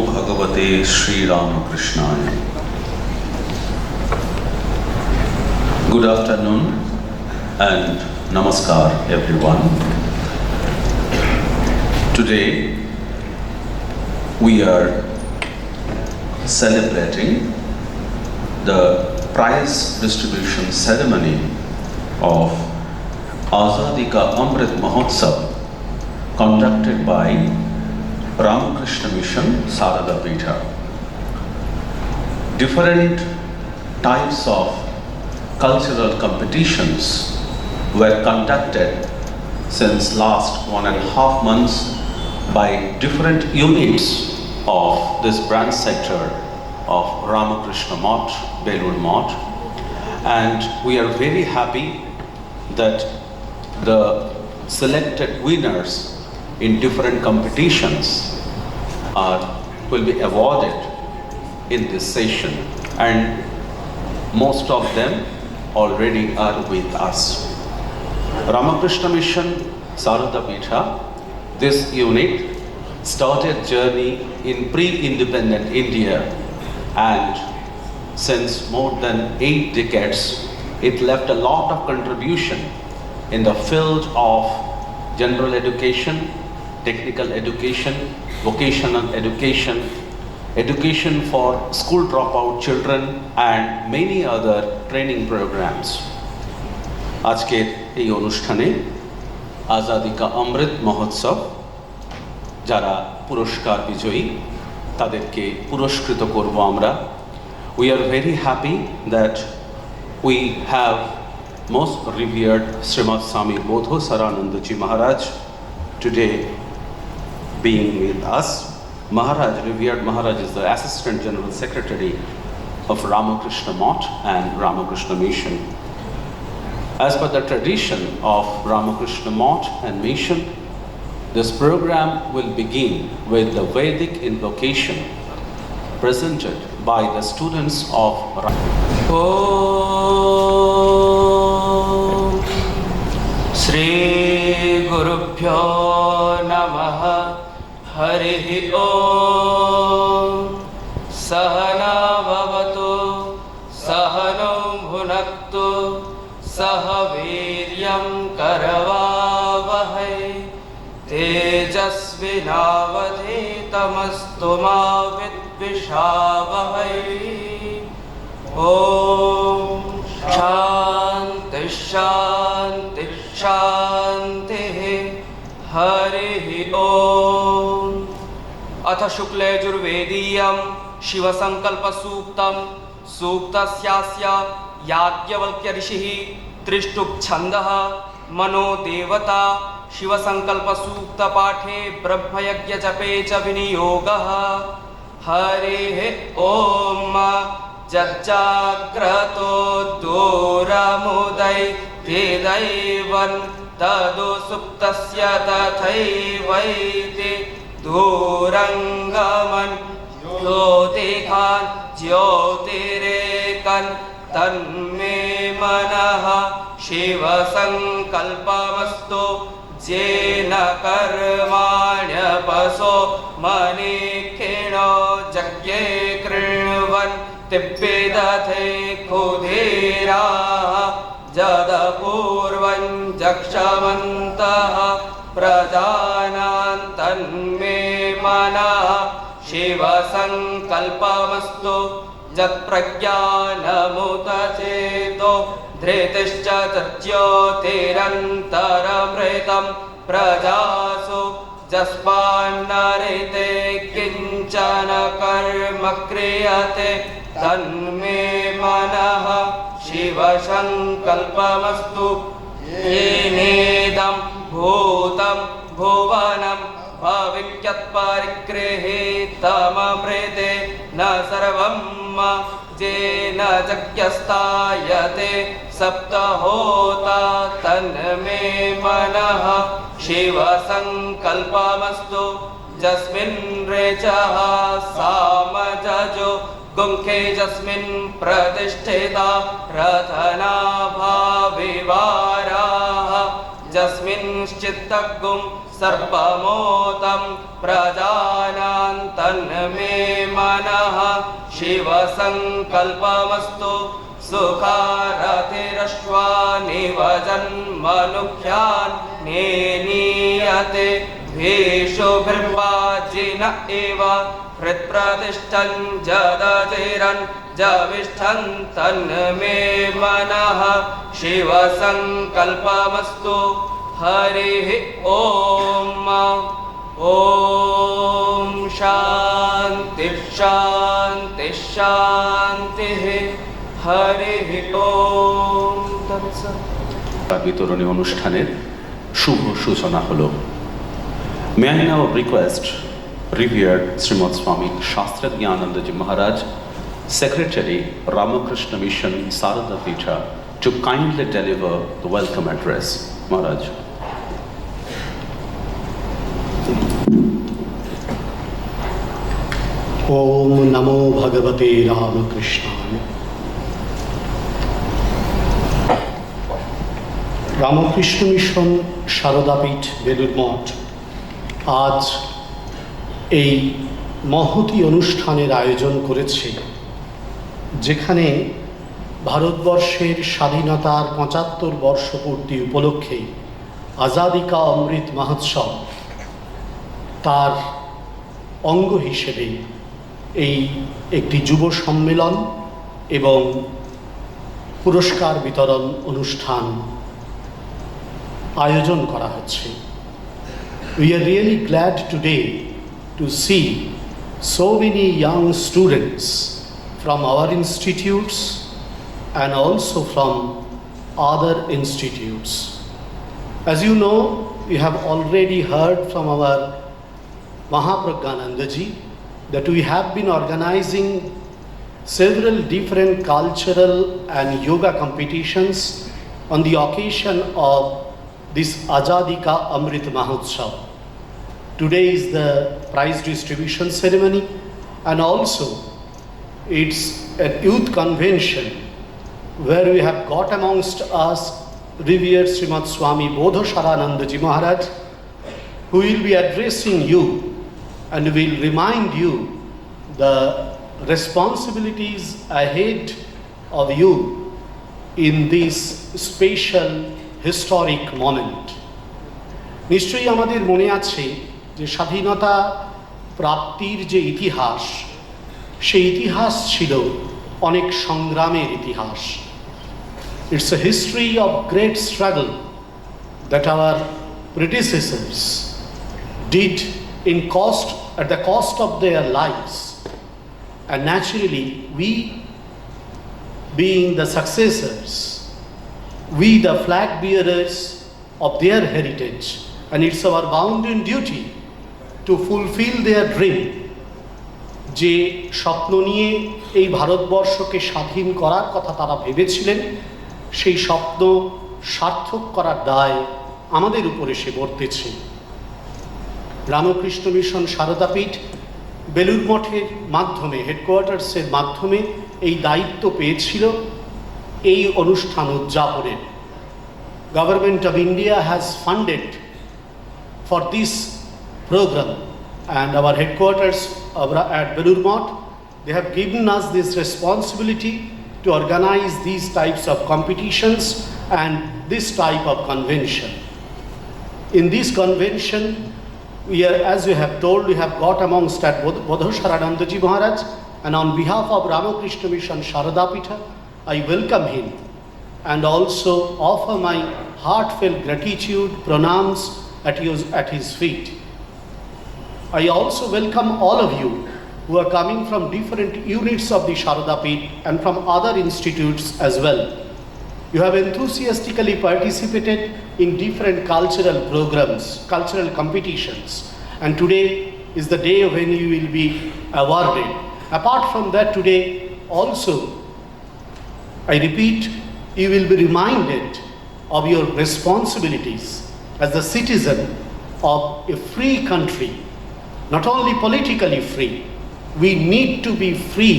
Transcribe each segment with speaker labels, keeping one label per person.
Speaker 1: Bhagavate Sri Ramakrishna. Good afternoon and namaskar everyone. Today we are celebrating the prize distribution ceremony of Azadi ka Amrut Mohatsav conducted by Ramakrishna Mission Saradapitha. Different types of cultural competitions were conducted since last 1.5 months by different units of this branch sector of Ramakrishna Math, Revered Math, and we are very happy that the selected winners in different competitions will be awarded in this session, and most of them already are with us. Ramakrishna Mission Saradapitha, this unit started journey in pre-independent India, and since more than 8 decades it left a lot of contribution in the field of general education, technical education, vocational education, education for school dropout children, and many other training programs. আজকের এই অনুষ্ঠানে আজাদি কা অমৃত মহোৎসব যারা পুরস্কার বিজয়ী তাদেরকে পুরস্কৃত করব আমরা. We are very happy that we have most revered Srimad Swami Bodhasaranandaji Maharaj today being with us. Maharaj, Revered Maharaj, is the Assistant General Secretary of Ramakrishna Math and Ramakrishna Mission. As per the tradition of Ramakrishna Math and Mission, this program will begin with the Vedic invocation presented by the students of
Speaker 2: Om Shri Gurubhyo Namah Harihi Om Sahana Bhavatu Sahano Bhunaktu Sahaviryam Karavavahai Tejasvinavadhitamastu ma vidvishavahai. Om Shanti Shanti Shanti Harihi Om. Atha Shukla Yajurvediyam Shiva Sankalpa Suktam Suktasyasya Yajnavalkya Rishihi Trishtub Chandaha Mano Devata Shiva Sankalpa Sukta Pathe Brahma Yajna Jape Cha Viniyogaha. Harihi Om Jajjagrato Duramudai Vedaivan Tadu Suptasya Tathaivaiti Durangaman Jyotikhan Jyotirekan Tanme Manaha Shiva Sankalpamastu Jena Karmanya Paso Manikhino Jagye Krinvan Tibbidathe Khudhiraha Jadapurvan Jakshamantaha Prajanan Tanme Manaha Shiva Sankalpamastu Jat Pragyanamuta-cheto Dhritischa Tatjyotirantaramritam Prajasu Jaspannarite Kinchana Karma Kriyate Tanme Manaha Shiva Sankalpamastu Yenedam Bhutam Bhuvanam Bhavikyat Parikrihitamamrite Na Sarvamma Jena Jagyastayate Saptahota Tanme Manaha Shiva Sankalpamastu Jasmin Rechaha Samajajo Gumke Jasmin Pratishtita Rathanabha Vivaraha Jasmin Chittagum सर्पमोतं प्रजानां तन्मे मनः शिवसङ्कल्पमस्तु सुखारतिरश्वानिव जन्मनुख्यान् नेनीयते भेषुभिर्वाजिन एव हृत्प्रतिष्ठन् जदजिरन् जविष्ठन् तन्मे मनः शिवसङ्कल्पमस्तु हरिः ॐ ॐ शान्ति शान्ति शान्तिः हरिः ॐ तत्सत्।
Speaker 1: বিতরণী অনুষ্ঠানের শুভ সূচনা হলো। May I now request Revered Srimad Swami Shastragyanandaji Maharaj, Secretary, Ramakrishna Mission Saradapitha, to kindly deliver the welcome address. Maharaj.
Speaker 3: Om Namo Bhagavate Ramakrishna. Ramakrishna Mission Saradapitha Azadi আজ এই মহতী অনুষ্ঠানের আয়োজন করেছে, যেখানে ভারতবর্ষের স্বাধীনতার ৭৫ বর্ষপূর্তি উপলক্ষে আজাদি কা অমৃত মহোৎসব তার অঙ্গ হিসেবে এই একটি যুব সম্মেলন এবং পুরস্কার বিতরণ অনুষ্ঠান আয়োজন করা হচ্ছে। We are really glad today to see so many young students from our institutes and also from other institutes. As you know, we have already heard from our Mahapragyanandaji that we have been organizing several different cultural and yoga competitions on the occasion of this Azadi Ka Amrit Mahotsav. Today is the prize distribution ceremony, and also it's a youth convention where we have got amongst us Revered Srimad Swami Bodhasaranandaji Maharaj, who will be addressing you and will remind you the responsibilities ahead of you in this special historic moment. নিশ্চয়ই আমাদের মনে আছে যে স্বাধীনতা প্রাপ্তির যে ইতিহাস, সেই ইতিহাস ছিল অনেক সংগ্রামের ইতিহাস। It's a history of great struggle that our predecessors did at the cost of their lives, and naturally we, being the successors, we the flag bearers of their heritage, and it's our bounden duty to fulfill their dream, যে স্বপ্ন নিয়ে এই ভারতবর্ষকে স্বাধীন করার কথা তারা ভেবেছিলেন, সেই স্বপ্ন সার্থক করার দায় আমাদের উপর এসে বর্তেছে। রামকৃষ্ণ মিশন সারদাপীঠ বেলুর মঠের মাধ্যমে, হেডকোয়ার্টার্সের মাধ্যমে এই দায়িত্ব পেয়েছিল এই অনুষ্ঠান উদযাপনের। Government of India has funded for this program, and our headquarters at Belur Moth, they have given us this responsibility to organize these types of competitions and this type of convention. In this convention, we are, as we have told, we have got amongst at Bodhasaranandaji Maharaj, and on behalf of Ramakrishna Mission Saradapitha, I welcome him and also offer my heartfelt gratitude, pranams at his feet. I also welcome all of you who are coming from different units of the Saradapith and from other institutes as well. You have enthusiastically participated in different cultural programs, cultural competitions, and today is the day when you will be awarded. Apart from that, today also, I repeat, you will be reminded of your responsibilities as the citizen of a free country, not only politically free. We need to be free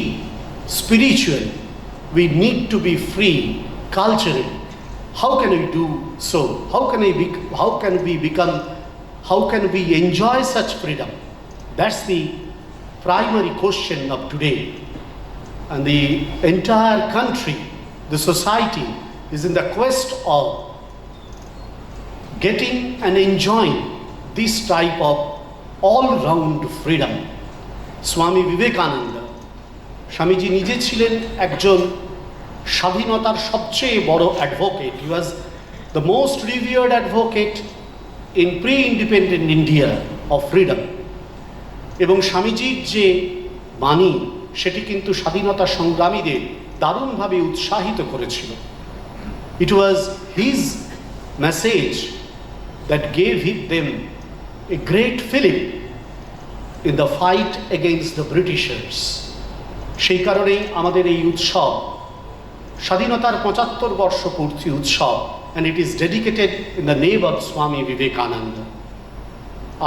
Speaker 3: spiritually, we need to be free culturally. How can we do so? How can we become how can we enjoy such freedom? That's the primary question of today. And the entire country, the society, is in the quest of getting and enjoying this type of all-round freedom. Swami Vivekananda, Swamiji নিজে ছিলেন একজন স্বাধীনতার সবচেয়ে বড় advocate. He was the most revered advocate in pre-independent India of freedom. এবং স্বামীজির যে বাণী সেটি কিন্তু স্বাধীনতা সংগ্রামীদের দারুণভাবে উৎসাহিত করেছিল. It was his message that gave them a great fillip in the fight against the Britishers. সেই কারণেই আমাদের এই উৎসব স্বাধীনতার 75 বর্ষ পূর্তি উৎসব, and it is dedicated in the name of Swami Vivekananda.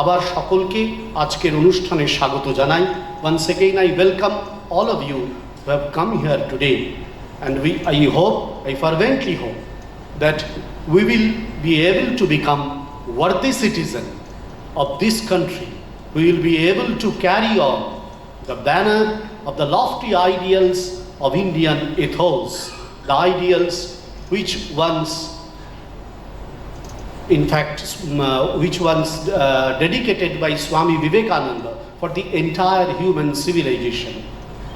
Speaker 3: আবার সকলকে আজকের অনুষ্ঠানে স্বাগত জানাই. Once again I welcome all of you who have come here today, and I fervently hope that we will be able to become worthy citizen of this country. We will be able to carry on the banner of the lofty ideals of Indian ethos, the ideals which once dedicated by Swami Vivekananda for the entire human civilization.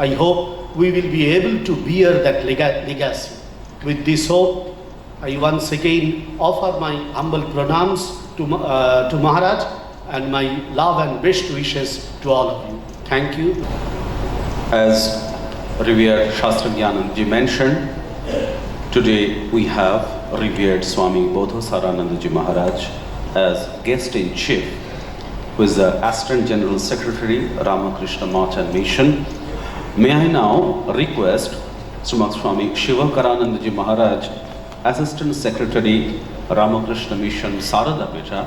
Speaker 3: I hope we will be able to bear that legacy. With this hope, I once again offer my humble pranams to Maharaj and my love and best wishes to all of you. Thank you.
Speaker 1: As Revered Shastragyanandaji mentioned, today we have Revered Swami Bodhasaranandaji Maharaj as guest-in-chief, who is the Assistant General Secretary, Ramakrishna Math and Mission. May I now request Srimad Swami Shivakaranandaji Maharaj, Assistant Secretary, Ramakrishna Mission Saradapitha,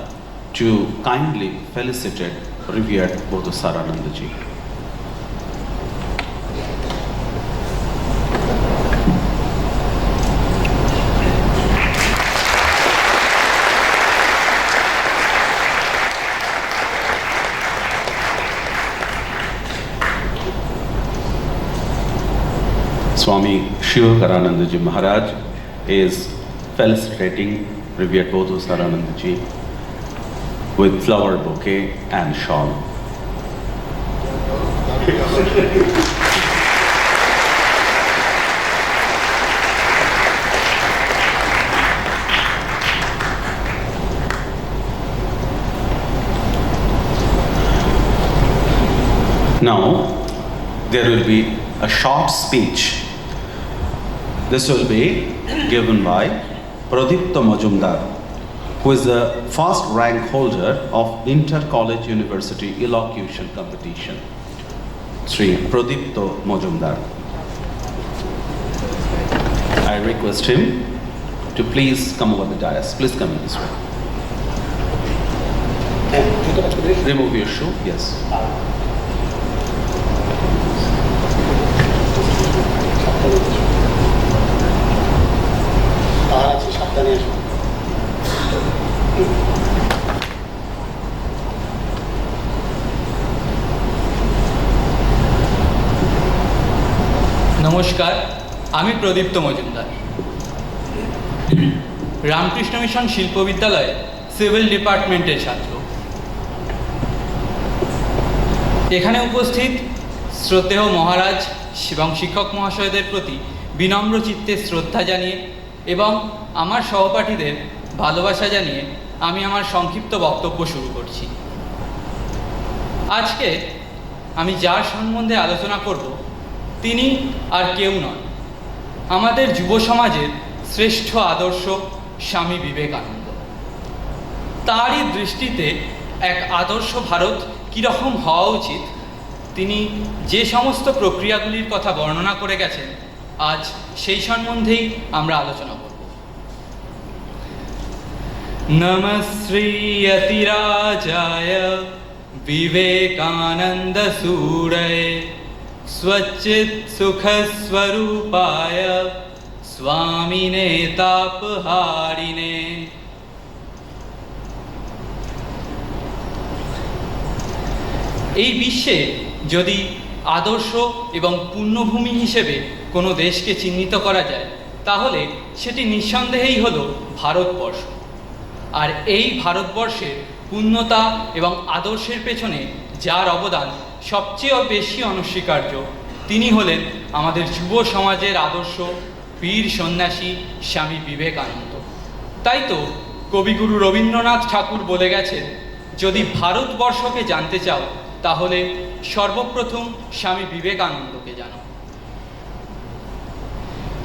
Speaker 1: to kindly felicitate Revered Bodhasaranandaji. Swami Shivakaranandaji Maharaj is felicitating Revered Bodhasaranandaji with flower bouquet and shawl. Now, there will be a short speech. This will be given by Pradipta Majumdar, who is the first rank holder of Inter-College University Elocution Competition. Sri Pradipta Majumdar. I request him to please come over the dais. Please come in this way. Remove your shoe. Yes.
Speaker 4: নমস্কার, আমি প্রদীপ্ত Majumdar, Ramakrishna mission শিল্প বিদ্যালয়ে civil ডিপার্টমেন্টের ছাত্র। এখানে উপস্থিত শ্রদ্ধেয় মহারাজ এবং শিক্ষক মহাশয়দের প্রতি বিনম্র চিত্তে শ্রদ্ধা জানিয়ে এবং আমার সহপাঠীদের ভালোবাসা জানিয়ে আমি আমার সংক্ষিপ্ত বক্তব্য শুরু করছি। আজকে আমি যার সম্বন্ধে আলোচনা করব তিনি আর কেউ নন, আমাদের যুব সমাজের শ্রেষ্ঠ আদর্শ স্বামী বিবেকানন্দ। তারই দৃষ্টিতে এক আদর্শ ভারত কীরকম হওয়া উচিত, তিনি যে সমস্ত প্রক্রিয়াগুলির কথা বর্ণনা করে গেছেন, আজ সেই সম্বন্ধেই আমরা আলোচনা করব। নমঃ শ্রীয়তিরাজায় বিবেকানন্দ সূরয়ে स्वच्चित सुख स्वरूपाय स्वामिने तापहारिणे। এই বিশ্বে যদি আদর্শ এবং পুণ্যভূমি হিসেবে কোনো দেশকে চিহ্নিত করা যায়, তাহলে সেটি নিঃসন্দেহেই হলো ভারতবর্ষ। আর এই ভারতবর্ষের পুণ্যতা এবং আদর্শের পেছনে যার অবদান সবচেয়ে বেশি অনস্বীকার্য, তিনি হলেন আমাদের যুব সমাজের আদর্শ বীর সন্ন্যাসী স্বামী বিবেকানন্দ। তাই তো কবিগুরু রবীন্দ্রনাথ ঠাকুর বলে গেছেন, যদি ভারতবর্ষকে জানতে চাও তাহলে সর্বপ্রথম স্বামী বিবেকানন্দকে জানো।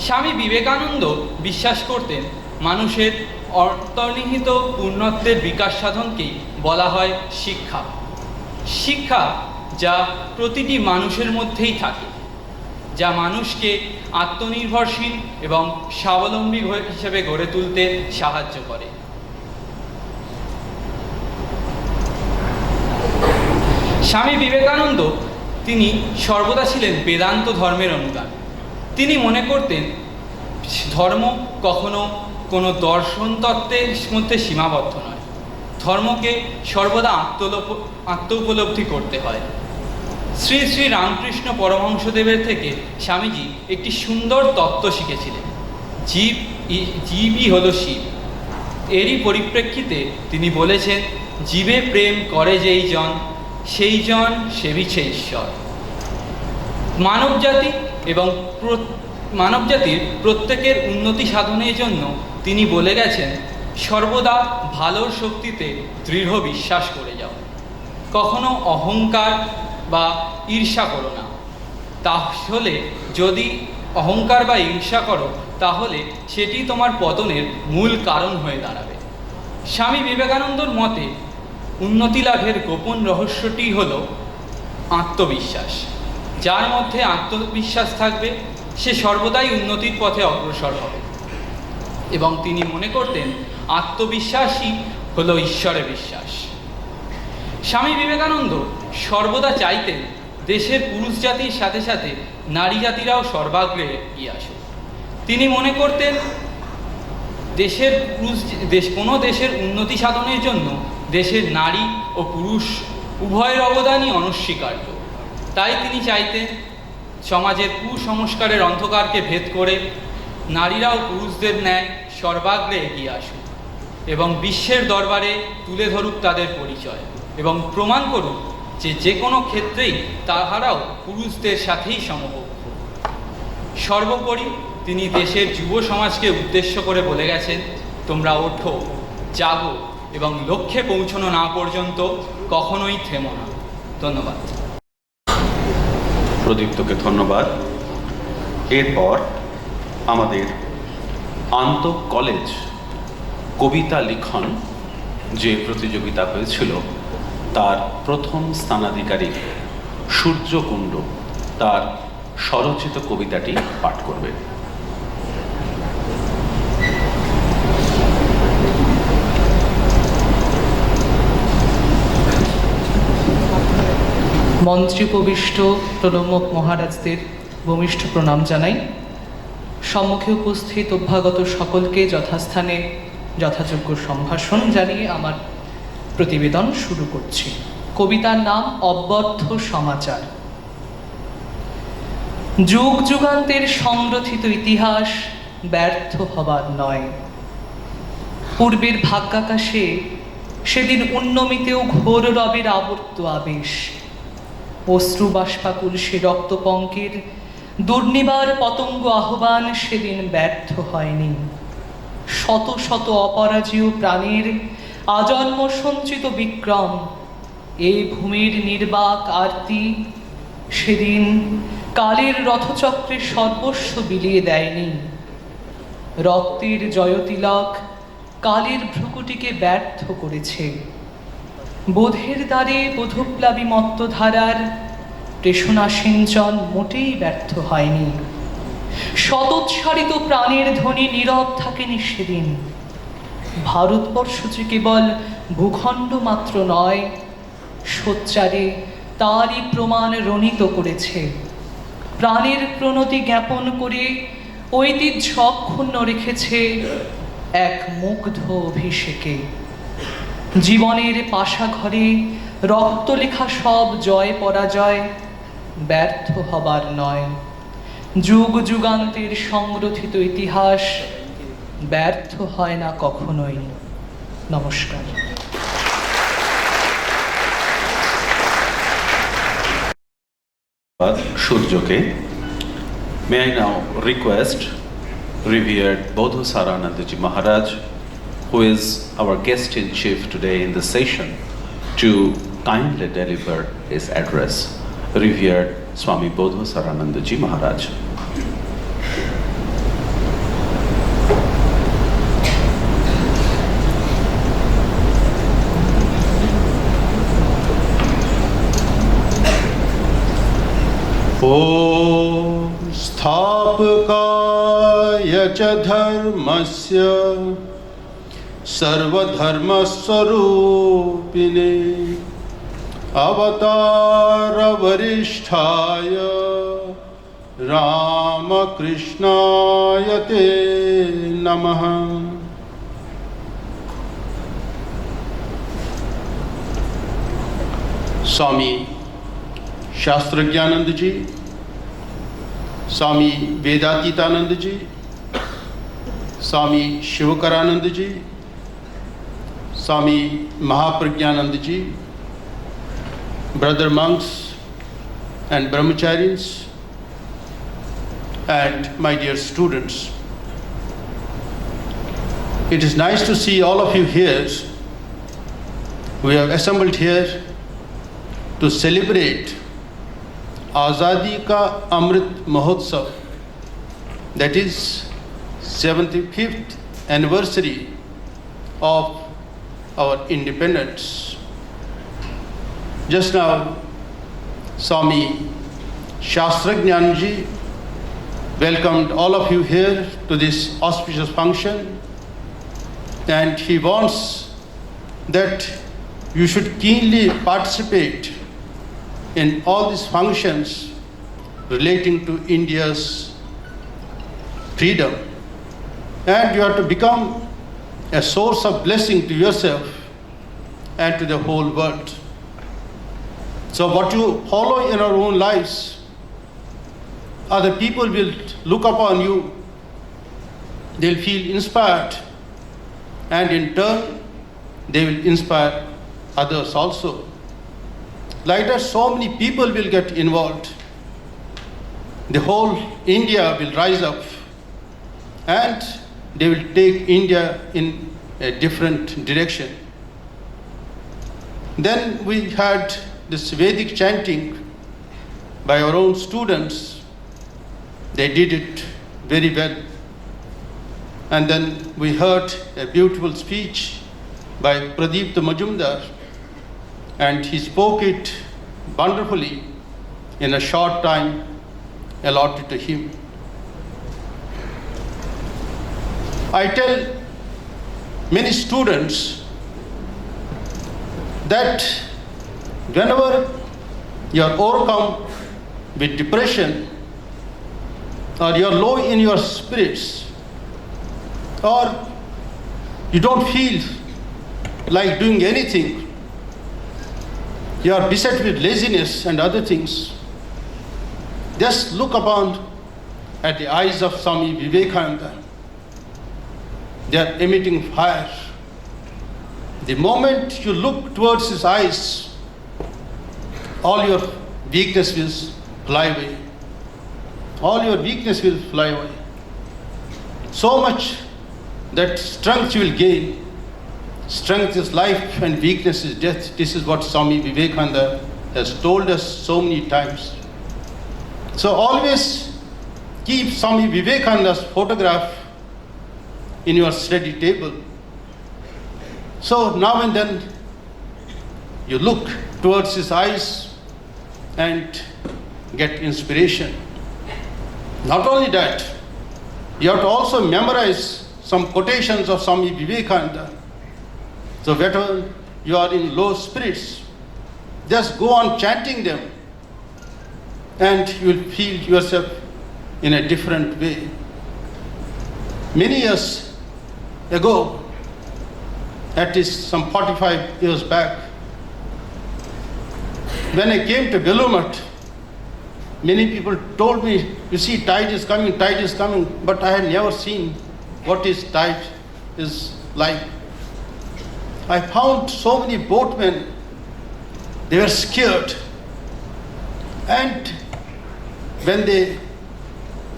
Speaker 4: স্বামী বিবেকানন্দ বিশ্বাস করতেন মানুষের অন্তর্নিহিত পূর্ণত্বের বিকাশ সাধনকেই বলা হয় শিক্ষা। শিক্ষা যা প্রতিটি মানুষের মধ্যেই থাকে, যা মানুষকে আত্মনির্ভরশীল এবং স্বাবলম্বী হিসেবে গড়ে তুলতে সাহায্য করে। স্বামী বিবেকানন্দ তিনি সর্বদা ছিলেন বেদান্ত ধর্মের অনুগামী। তিনি মনে করতেন ধর্ম কখনো কোনো দর্শন তত্ত্বের মধ্যে সীমাবদ্ধ নয়, ধর্মকে সর্বদা আত্ম উপলব্ধি করতে হয়। শ্রী শ্রী রামকৃষ্ণ পরমহংসদেবের থেকে স্বামীজি একটি সুন্দর তত্ত্ব শিখেছিলেন, জীবই হলো শিব। এরই পরিপ্রেক্ষিতে তিনি বলেছেন, জীবে প্রেম করে যেই জন, সেই জন সেবিছে ঈশ্বর। মানবজাতির প্রত্যেকের উন্নতি সাধনের জন্য তিনি বলে গেছেন, সর্বদা ভালোর শক্তিতে দৃঢ় বিশ্বাস করে যাও, কখনো অহংকার বা ঈর্ষা করো না। তাহলে যদি অহংকার বা ঈর্ষা করো, তাহলে সেটি তোমার পতনের মূল কারণ হয়ে দাঁড়াবে। স্বামী বিবেকানন্দর মতে উন্নতি লাভের গোপন রহস্যটি হল আত্মবিশ্বাস। যার মধ্যে আত্মবিশ্বাস থাকবে সে সর্বদাই উন্নতির পথে অগ্রসর হবে। এবং তিনি মনে করতেন আত্মবিশ্বাসই হলো ঈশ্বরে বিশ্বাস। স্বামী বিবেকানন্দ সর্বদা চাইতেন দেশের পুরুষ জাতির সাথে সাথে নারী জাতিরাও সর্বাগ্রে এগিয়ে আসুক। তিনি মনে করতেন কোনো দেশের উন্নতি সাধনের জন্য দেশের নারী ও পুরুষ উভয়ের অবদানই অনস্বীকার্য। তাই তিনি চাইতেন সমাজের কুসংস্কারের অন্ধকারকে ভেদ করে নারীরাও পুরুষদের ন্যায় সর্বাগ্রে এগিয়ে আসুক এবং বিশ্বের দরবারে তুলে ধরুক তাদের পরিচয় এবং প্রমাণ করুক যে কোনো ক্ষেত্রেই তাহারাও পুরুষদের সাথেই সমকক্ষ। সর্বোপরি তিনি দেশের যুব সমাজকে উদ্দেশ্য করে বলে গেছেন, তোমরা ওঠো, জাগো এবং লক্ষ্যে পৌঁছানো না পর্যন্ত কখনোই থেমো না। ধন্যবাদ।
Speaker 1: প্রদীপ্তকে ধন্যবাদ। এরপর আমাদের আন্ত কলেজ কবিতা লিখন যে প্রতিযোগিতা হয়েছিল তার প্রথম স্থানাধিকারী সূর্যকুণ্ড তার স্বরচিত কবিতাটি পাঠ করবে।
Speaker 5: মন্ত্রী উপবিষ্ট প্রণম্য মহারাজদের ভূমিষ্ঠ প্রণাম জানাই। সম্মুখে উপস্থিত অভ্যাগত সকলকে যথাস্থানে যথাযোগ্য সম্ভাষণ জানিয়ে আমার প্রতিবেদন শুরু করছি। কবিতার নাম অব্যর্থ সমাচার। যুগ যুগান্তের সংরক্ষিত ইতিহাস ব্যর্থ হবার নয়। পূর্বের ভাগ্যাকাশে সেদিন উন্নমিতেও ঘোর রবের আবর্ত আবেশ। অশ্রু বাষ্পাকুল সে রক্তপঙ্কের দুর্নিবার পতঙ্গ আহ্বান সেদিন ব্যর্থ হয়নি। শত শত অপরাজেয় প্রাণের আজন্ম সঞ্চিত বিক্রম, এই ভূমির নির্বাক আরতি সেদিন কালের রথচক্রে সর্বস্ব বিলিয়ে দেয়নি। রক্তের জয়তিলক কালের ভ্রুকুটিকে ব্যর্থ করেছে। বোধের দ্বারে বোধপ্লাবী মত্তধারার প্রেষণা সিঞ্চন মোটেই ব্যর্থ হয়নি। শতোৎসারিত প্রাণের ধ্বনি নীরব থাকেনি সেদিন। ভারতবর্ষ যে কেবল ভূখণ্ড মাত্র নয়, সোচ্চারে তারই প্রমাণ রণিত করেছে। প্রাণের প্রণতি জ্ঞাপন করে ঐতিহ্য অক্ষুণ্ণ রেখেছে এক মুগ্ধ অভিষেকে। জীবনের পাশাঘরে রক্তলেখা সব জয় পরাজয় ব্যর্থ হবার নয়। যুগ যুগান্তের সংরক্ষিত ইতিহাস ব্যর্থ হয় না কখনোই। নমস্কার।
Speaker 1: সূর্যকে may I now request Revered Bodhasaranandaji Maharaj, who is our guest in chief today in the session, to kindly deliver his address. Revered Swami Bodhasaranandaji Maharaj.
Speaker 6: ॐ स्थापकाय च धर्मस्य सर्वधर्मस्वरूपिणे अवतारवरिष्ठाय रामकृष्णाय ते नमः। स्वामी शास्त्रज्ञानंद जी, स्वामी वेदातीतानंद जी, स्वामी शिवकरानंद जी, स्वामी महाप्रज्ञानंद जी, brother monks and brahmacharis, and my dear students. It is nice to see all of you here. We have assembled here to celebrate Azadi ka Amrut Mohatsav, that is 75th anniversary of our independence. Just now, Swami Shastrajnanji welcomed all of you here to this auspicious function, and he wants that you should keenly participate in all these functions relating to India's freedom, and you have to become a source of blessing to yourself and to the whole world. So what you follow in our own lives, other people will look upon you, they'll feel inspired, and in turn they will inspire others also. Like that, so many people will get involved. The whole India will rise up, and they will take India in a different direction. Then we had this Vedic chanting by our own students. They did it very well. And then we heard a beautiful speech by Pradipta Majumdar, and he spoke it wonderfully in a short time allotted to him. I tell many students that whenever you are overcome with depression, or you are low in your spirits, or you don't feel like doing anything, you are beset with laziness and other things, just look upon at the eyes of Swami Vivekananda. They are emitting fire. The moment you look towards his eyes, all your weakness will fly away. All your weakness will fly away. So much that strength you will gain. Strength is life and weakness is death. This is what Swami Vivekananda has told us so many times. So always keep Swami Vivekananda's photograph in your study table. So now and then you look towards his eyes and get inspiration. Not only that, you have to also memorize some quotations of Swami Vivekananda. So whenever you are in low spirits, just go on chanting them, and you will feel yourself in a different way. Many years ago, at least some 45 years back, When I came to Bellumat, many people told me, you see, tide is coming, but I had never seen what is tide is like. I found so many boatmen, they were scared. And when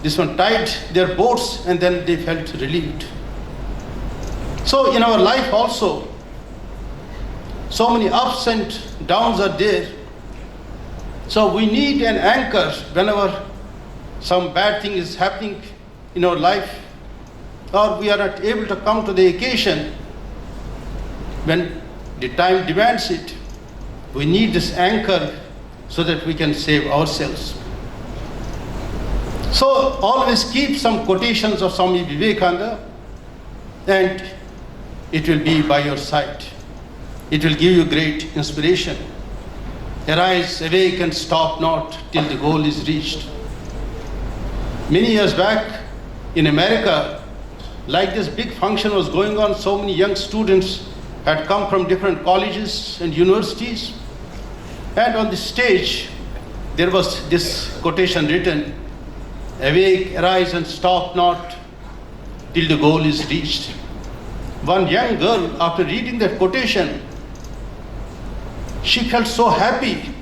Speaker 6: this one tied their boats, and then they felt relieved. So in our life also, so many ups and downs are there. So we need an anchor whenever some bad thing is happening in our life, or we are not able to come to the occasion when the time demands it. We need this anchor so that we can save ourselves. So always keep some quotations of Swami Vivekananda, and it will be by your side. It will give you great inspiration. Arise, awake, and stop not till the goal is reached. Many years back in America, like this big function was going on, so many young students had come from different colleges and universities, and on the stage there was this quotation written, awake, arise, and stop not till the goal is reached. One young girl, after reading that quotation, she felt so happy.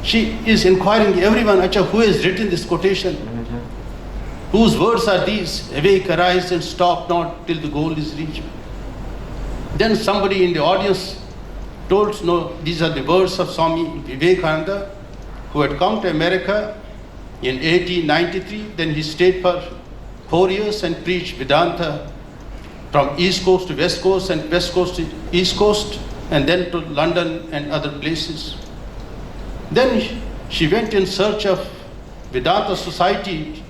Speaker 6: She is inquiring everyone, Acha, who has written this quotation? Whose words are these? Awake, arise, and stop not till the goal is reached. Then somebody in the audience told, no, these are the words of Swami Vivekananda, who had come to America in 1893. Then he stayed for 4 years and preached Vedanta from East Coast to West Coast and West Coast to East Coast, and then to London and other places. Then she went in search of Vedanta Society,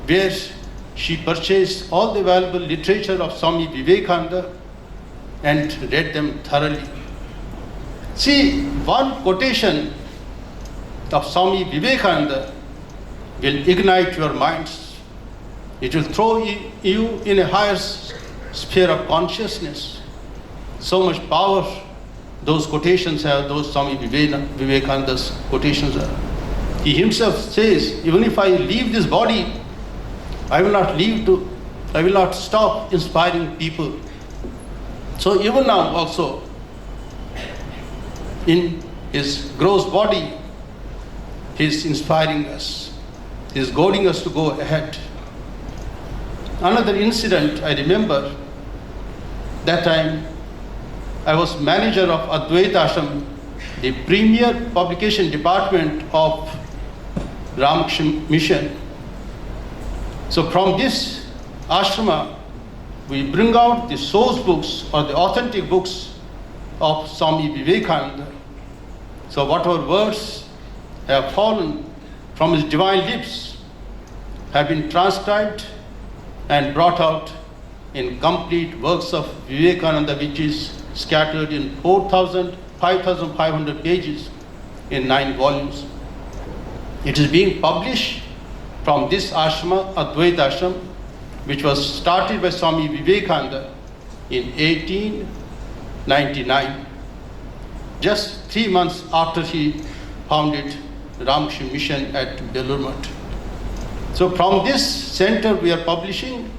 Speaker 6: where she purchased all the valuable literature of Swami Vivekananda and read them thoroughly. See, one quotation of Swami Vivekananda will ignite your minds. It will throw you in a higher sphere of consciousness. So much power those quotations have, those Swami Vivekananda's quotations are. He himself says, even if I leave this body, I will not stop inspiring people. So even now also, in his gross body, he is inspiring us. He is goading us to go ahead. Another incident I remember, that time I was manager of Advaita Ashram, the premier publication department of Ramakrishna Mission. So from this ashrama, we bring out the source books or the authentic books of Swami Vivekananda. So whatever words have fallen from his divine lips have been transcribed and brought out in complete works of Vivekananda, which is scattered in 5,500 pages in 9 volumes. It is being published from this ashrama, Advaita Ashram, which was started by Swami Vivekananda in 1899, just 3 months after he founded Ramakrishna Mission at Bellumat. So from this center we are publishing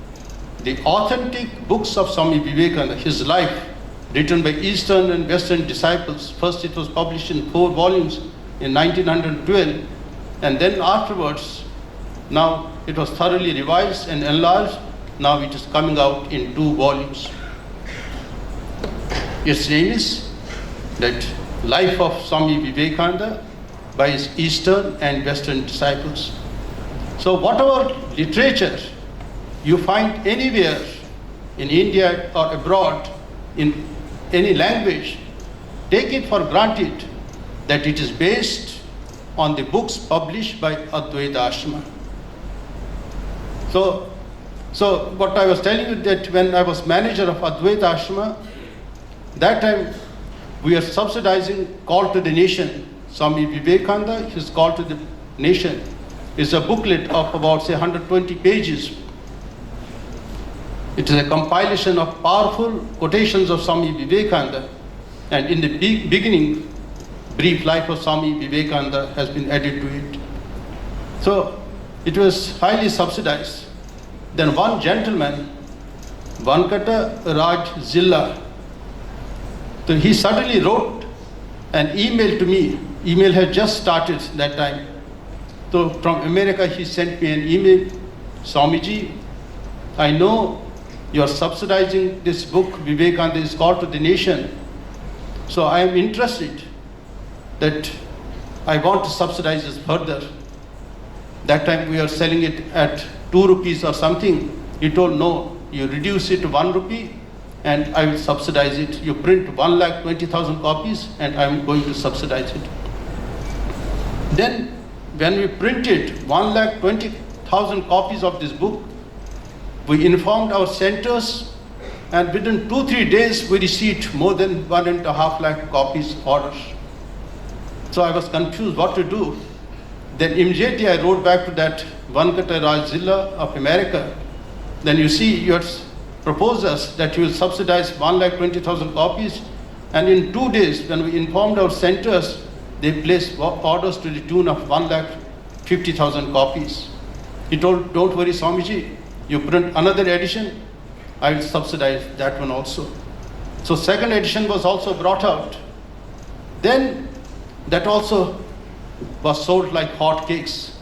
Speaker 6: the authentic books of Swami Vivekananda, his life, written by Eastern and Western disciples. First it was published in 4 volumes in 1912, and then afterwards, now it was thoroughly revised and enlarged. Now it is coming out in 2 volumes. Its name is that Life of Swami Vivekananda by his Eastern and Western disciples. So whatever literature you find anywhere in India or abroad in any language, take it for granted that it is based on the books published by Advaita Ashrama. So what I was telling you, that when I was manager of Advaita Ashrama, that time we are subsidizing Call to the Nation. Swami Vivekananda, his Call to the Nation, is a booklet of about, say, 120 pages. It is a compilation of powerful quotations of Swami Vivekananda. And in the beginning, brief life of Swami Vivekananda has been added to it. So it was highly subsidized. Then one gentleman, Vankata Raj Zilla, so he suddenly wrote an email to me. Email had just started that time. So from America he sent me an email. Swamiji, I know you are subsidizing this book, Vivekananda is Called to the Nation. So I am interested that I want to subsidize this further. That time we are selling it at 2 rupees or something. He told, no, you reduce it to 1 rupee and I will subsidize it. You print 1,20,000 copies and I am going to subsidize it. Then when we printed 1,20,000 copies of this book, we informed our centers, and within 2-3 days we received more than 1.5 lakh copies orders. So I was confused what to do. Then immediately I wrote back to that Vankata Raj Zilla of America. Then you see, you had proposed us that you will subsidize 1,20,000 copies, and in 2 days when we informed our centers, they placed orders to the tune of 1,50,000 copies. He told, don't worry Swamiji, you print another edition, I will subsidize that one also. So second edition was also brought out. Then that also was sold like hot cakes.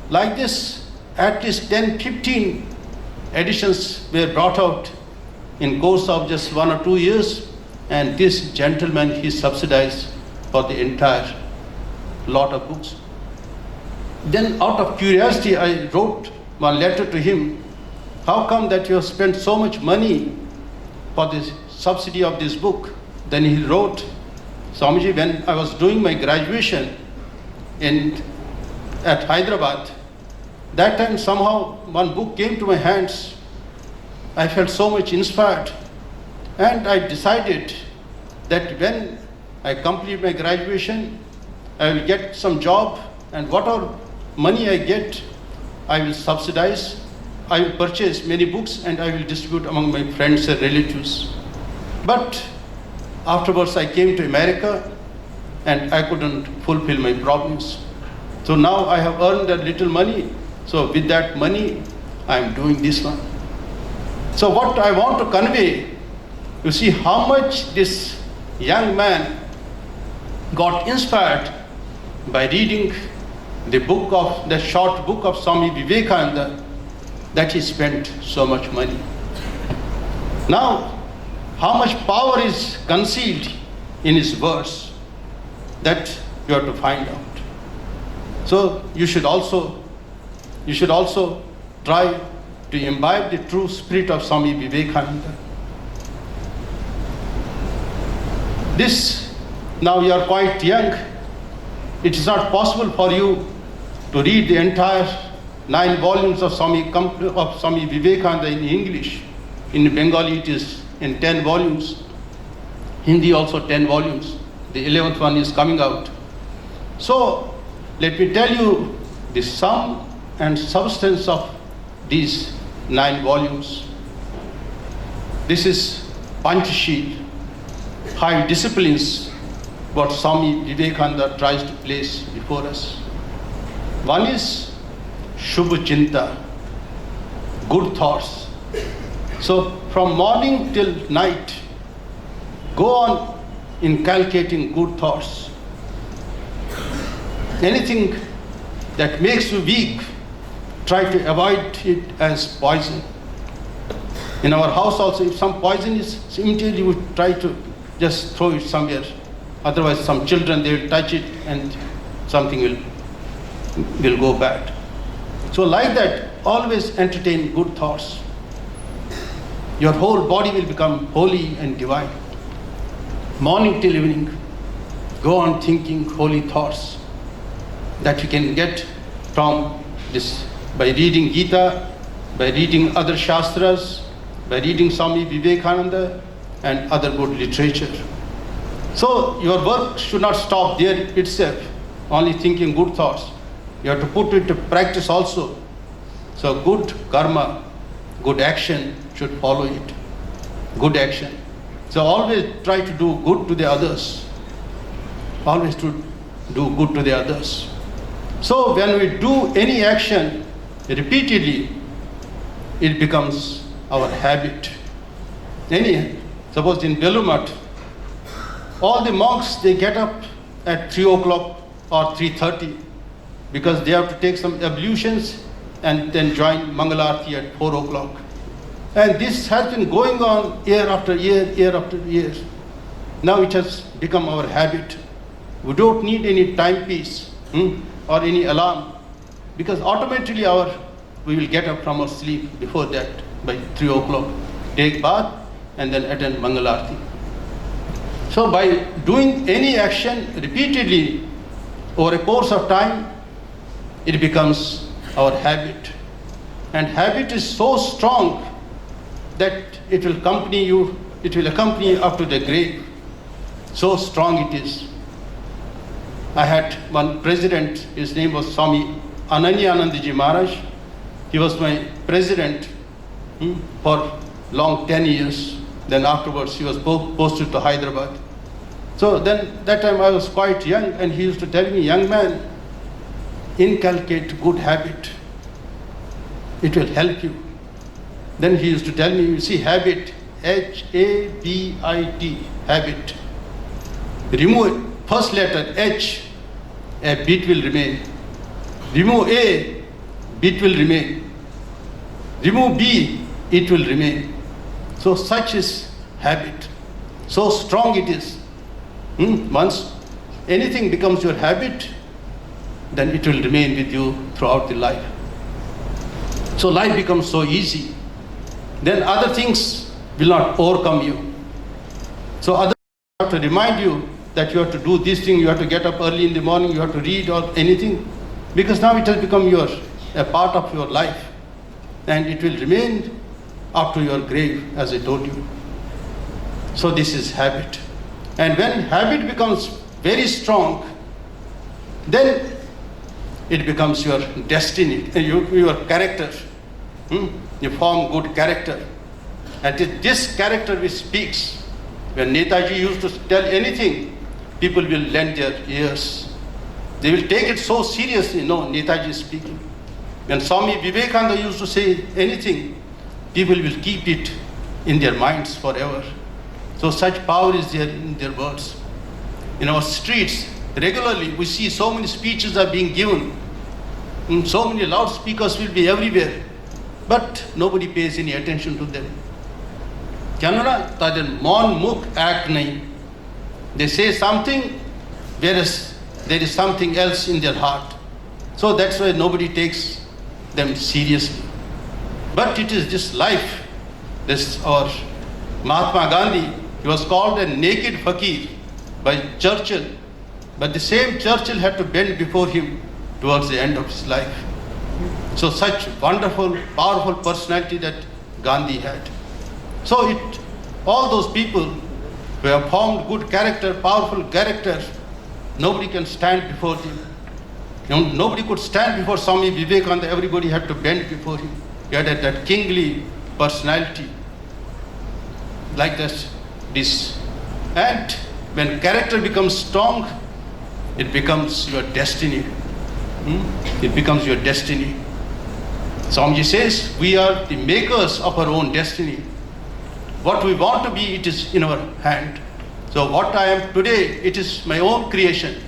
Speaker 6: Like this, at least 10-15 editions were brought out in course of just 1 or 2 years, and this gentleman, he subsidized for the entire lot of books. Then out of curiosity, I wrote one letter to him. How come that you have spent so much money for the subsidy of this book? Then he wrote, Swamiji, when I was doing my graduation at Hyderabad, that time somehow one book came to my hands. I felt so much inspired, and I decided that when I complete my graduation, I will get some job, and whatever money I get, I will subsidize. I will purchase many books and I will distribute among my friends and relatives. But afterwards I came to America and I couldn't fulfill my promise. So now I have earned a little money. So with that money, I am doing this one. So what I want to convey, you see how much this young man got inspired by reading the short book of Swami Vivekananda, that he spent so much money. Now, how much power is concealed in his words, that you have to find out. So you should also try to imbibe the true spirit of Swami Vivekananda. Now you are quite young. It is not possible for you to read the entire 9 volumes of Swami Vivekananda in English. In Bengali it is in 10 volumes. Hindi also 10 volumes. The 11th one is coming out. So let me tell you the sum and substance of these 9 volumes. This is Panchashil, 5 disciplines, what Swami Vivekananda tries to place before us. One is Shubha Chinta, good thoughts. So from morning till night, go on inculcating good thoughts. Anything that makes you weak, try to avoid it as poison. In our house also, if some poison is, immediately we try to just throw it somewhere. Otherwise some children, they will touch it and something will go bad. So like that, always entertain good thoughts. Your whole body will become holy and divine. Morning till evening, go on thinking holy thoughts that you can get from this by reading Gita, by reading other Shastras, by reading Swami Vivekananda and other good literature. So your work should not stop there itself, only thinking good thoughts. You have to put it to practice also. So good karma, good action should follow it. Good action. So always try to do good to the others. always to do good to the others. So when we do any action repeatedly, it becomes our habit. Suppose in Belumat, all the monks, they get up at 3 o'clock or 3:30 because they have to take some ablutions and then join Mangalarti at 4 o'clock. And this has been going on year after year, year after year. Now it has become our habit. We don't need any timepiece or any alarm, because automatically we will get up from our sleep before that by 3 o'clock, take bath and then attend Mangalarti. So by doing any action repeatedly over a course of time, it becomes our habit. And habit is so strong that it will accompany you up to the grave. So strong it is. I had one president, his name was Swami Ananyaanandaji Maharaj. He was my president for long 10 years. Then afterwards he was posted to Hyderabad. So then that time I was quite young, and he used to tell me, young man, inculcate good habit. It will help you. Then he used to tell me, you see, habit, H-A-B-I-T, habit. Remove first letter H, a bit will remain. Remove A, bit will remain. Remove B, it will remain. So such is habit. So strong it is. Once anything becomes your habit, then it will remain with you throughout the life. So life becomes so easy. Then other things will not overcome you. So others have to remind you that you have to do this thing, you have to get up early in the morning, you have to read or anything, because now it has become a part of your life, and it will remain up to your grave, as I told you. So this is habit. And when habit becomes very strong, then it becomes your destiny, your character. You form good character. And it is this character which speaks. When Netaji used to tell anything, people will lend their ears. They will take it so seriously. No, Netaji is speaking. When Swami Vivekananda used to say anything, people will keep it in their minds forever. So such power is there in their words. In our streets, regularly we see so many speeches are being given. So many loudspeakers will be everywhere, but nobody pays any attention to them. Kyanara taden mon mukh act nahi. They say something, whereas there is something else in their heart. So that's why nobody takes them seriously. But it is this life, this our Mahatma Gandhi, he was called a naked fakir by Churchill, but the same Churchill had to bend before him towards the end of his life. So such wonderful, powerful personality that Gandhi had. So all those people who have formed good character, powerful character, nobody can stand before them. Nobody could stand before Swami Vivekananda. Everybody had to bend before him. He had that kingly personality. Like this. And when character becomes strong, it becomes your destiny. It becomes your destiny. Swamiji says, we are the makers of our own destiny. What we want to be, it is in our hand. So what I am today, it is my own creation.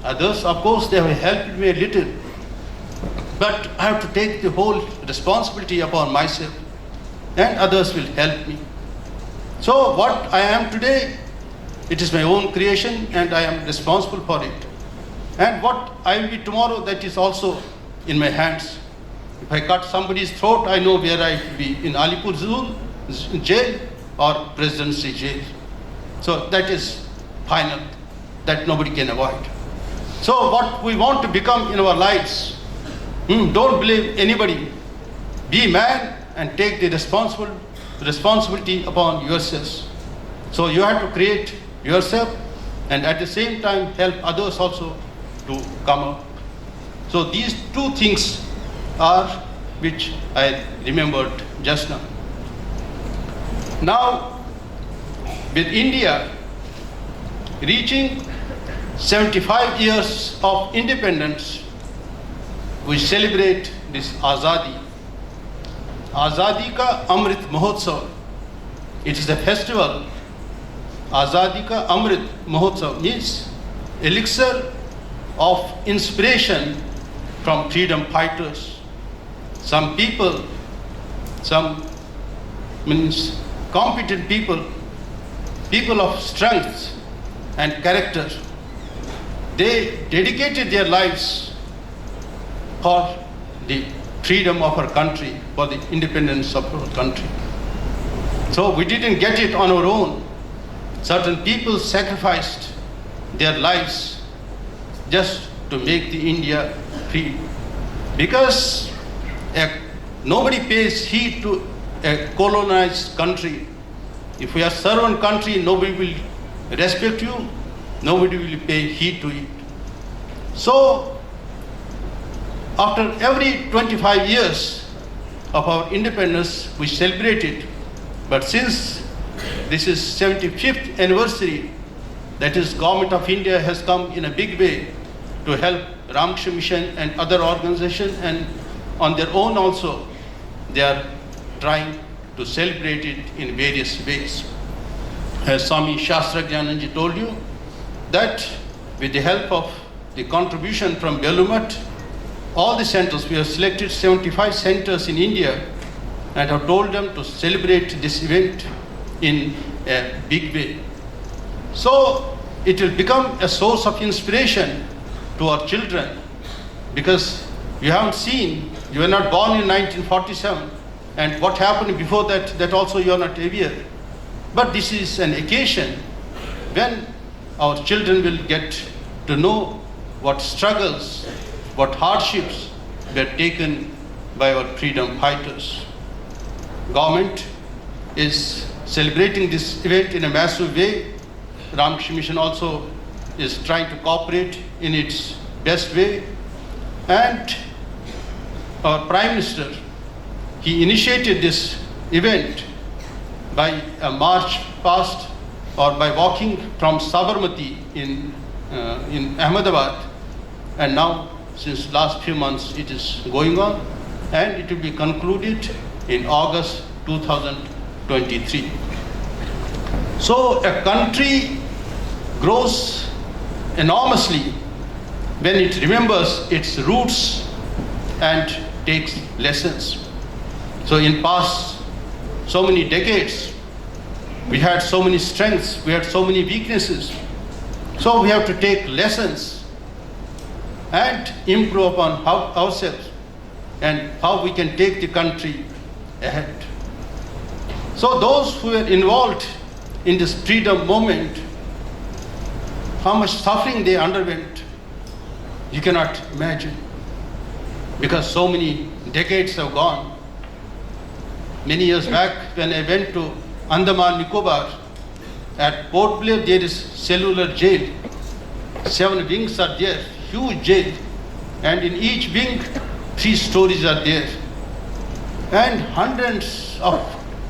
Speaker 6: Others, of course, they have helped me a little. But I have to take the whole responsibility upon myself. And others will help me. So what I am today, it is my own creation, and I am responsible for it. And what I will be tomorrow, that is also in my hands. If I cut somebody's throat, I know where I will be, in Alipur jail or presidency jail. So that is final, that nobody can avoid. So what we want to become in our lives, don't blame anybody. Be man and take the responsibility upon yourselves. So you have to create yourself and at the same time help others also to come up. So these two things are which I remembered just now. Now with India reaching 75 years of independence, we celebrate this Azadi. Azadi ka Amrut Mohatsav. It is a festival. Azadi ka Amrut Mohatsav means elixir of inspiration from freedom fighters. Some people, some means competent people, people of strength and character, they dedicated their lives for the freedom of our country, for the independence of our country. So we didn't get it on our own. Certain people sacrificed their lives just to make the India free. Because nobody pays heed to a colonized country. If we are servant country, nobody will respect you, nobody will pay heed to it. So, after every 25 years of our independence, we celebrate it. But since this is 75th anniversary, that is, Government of India has come in a big way to help Ramakrishna Mission and other organizations, and on their own also, they are trying to celebrate it in various ways. As Swami Shastragyananji told you, that with the help of the contribution from Belumat, all the centers, we have selected 75 centers in India and have told them to celebrate this event in a big way. So it will become a source of inspiration to our children, because you haven't seen, you were not born in 1947, and what happened before that, that also you are not aware. But this is an occasion when our children will get to know what struggles, what hardships were taken by our freedom fighters. Government is celebrating this event in a massive way. Ramakrishna Mission also is trying to cooperate in its best way. And our Prime Minister, he initiated this event by a march past, or by walking from Sabarmati in Ahmedabad, and now since last few months it is going on, and it will be concluded in August 2023. So a country grows enormously when it remembers its roots and takes lessons. So in past so many decades, we had so many strengths, we had so many weaknesses. So we have to take lessons and improve upon ourselves and how we can take the country ahead. So those who were involved in this freedom movement, how much suffering they underwent, you cannot imagine, because so many decades have gone. Many years back, when I went to Andaman Nicobar, at Port Blair there is cellular jail. 7 wings are there, huge jail, and in each wing 3 stories are there. And hundreds of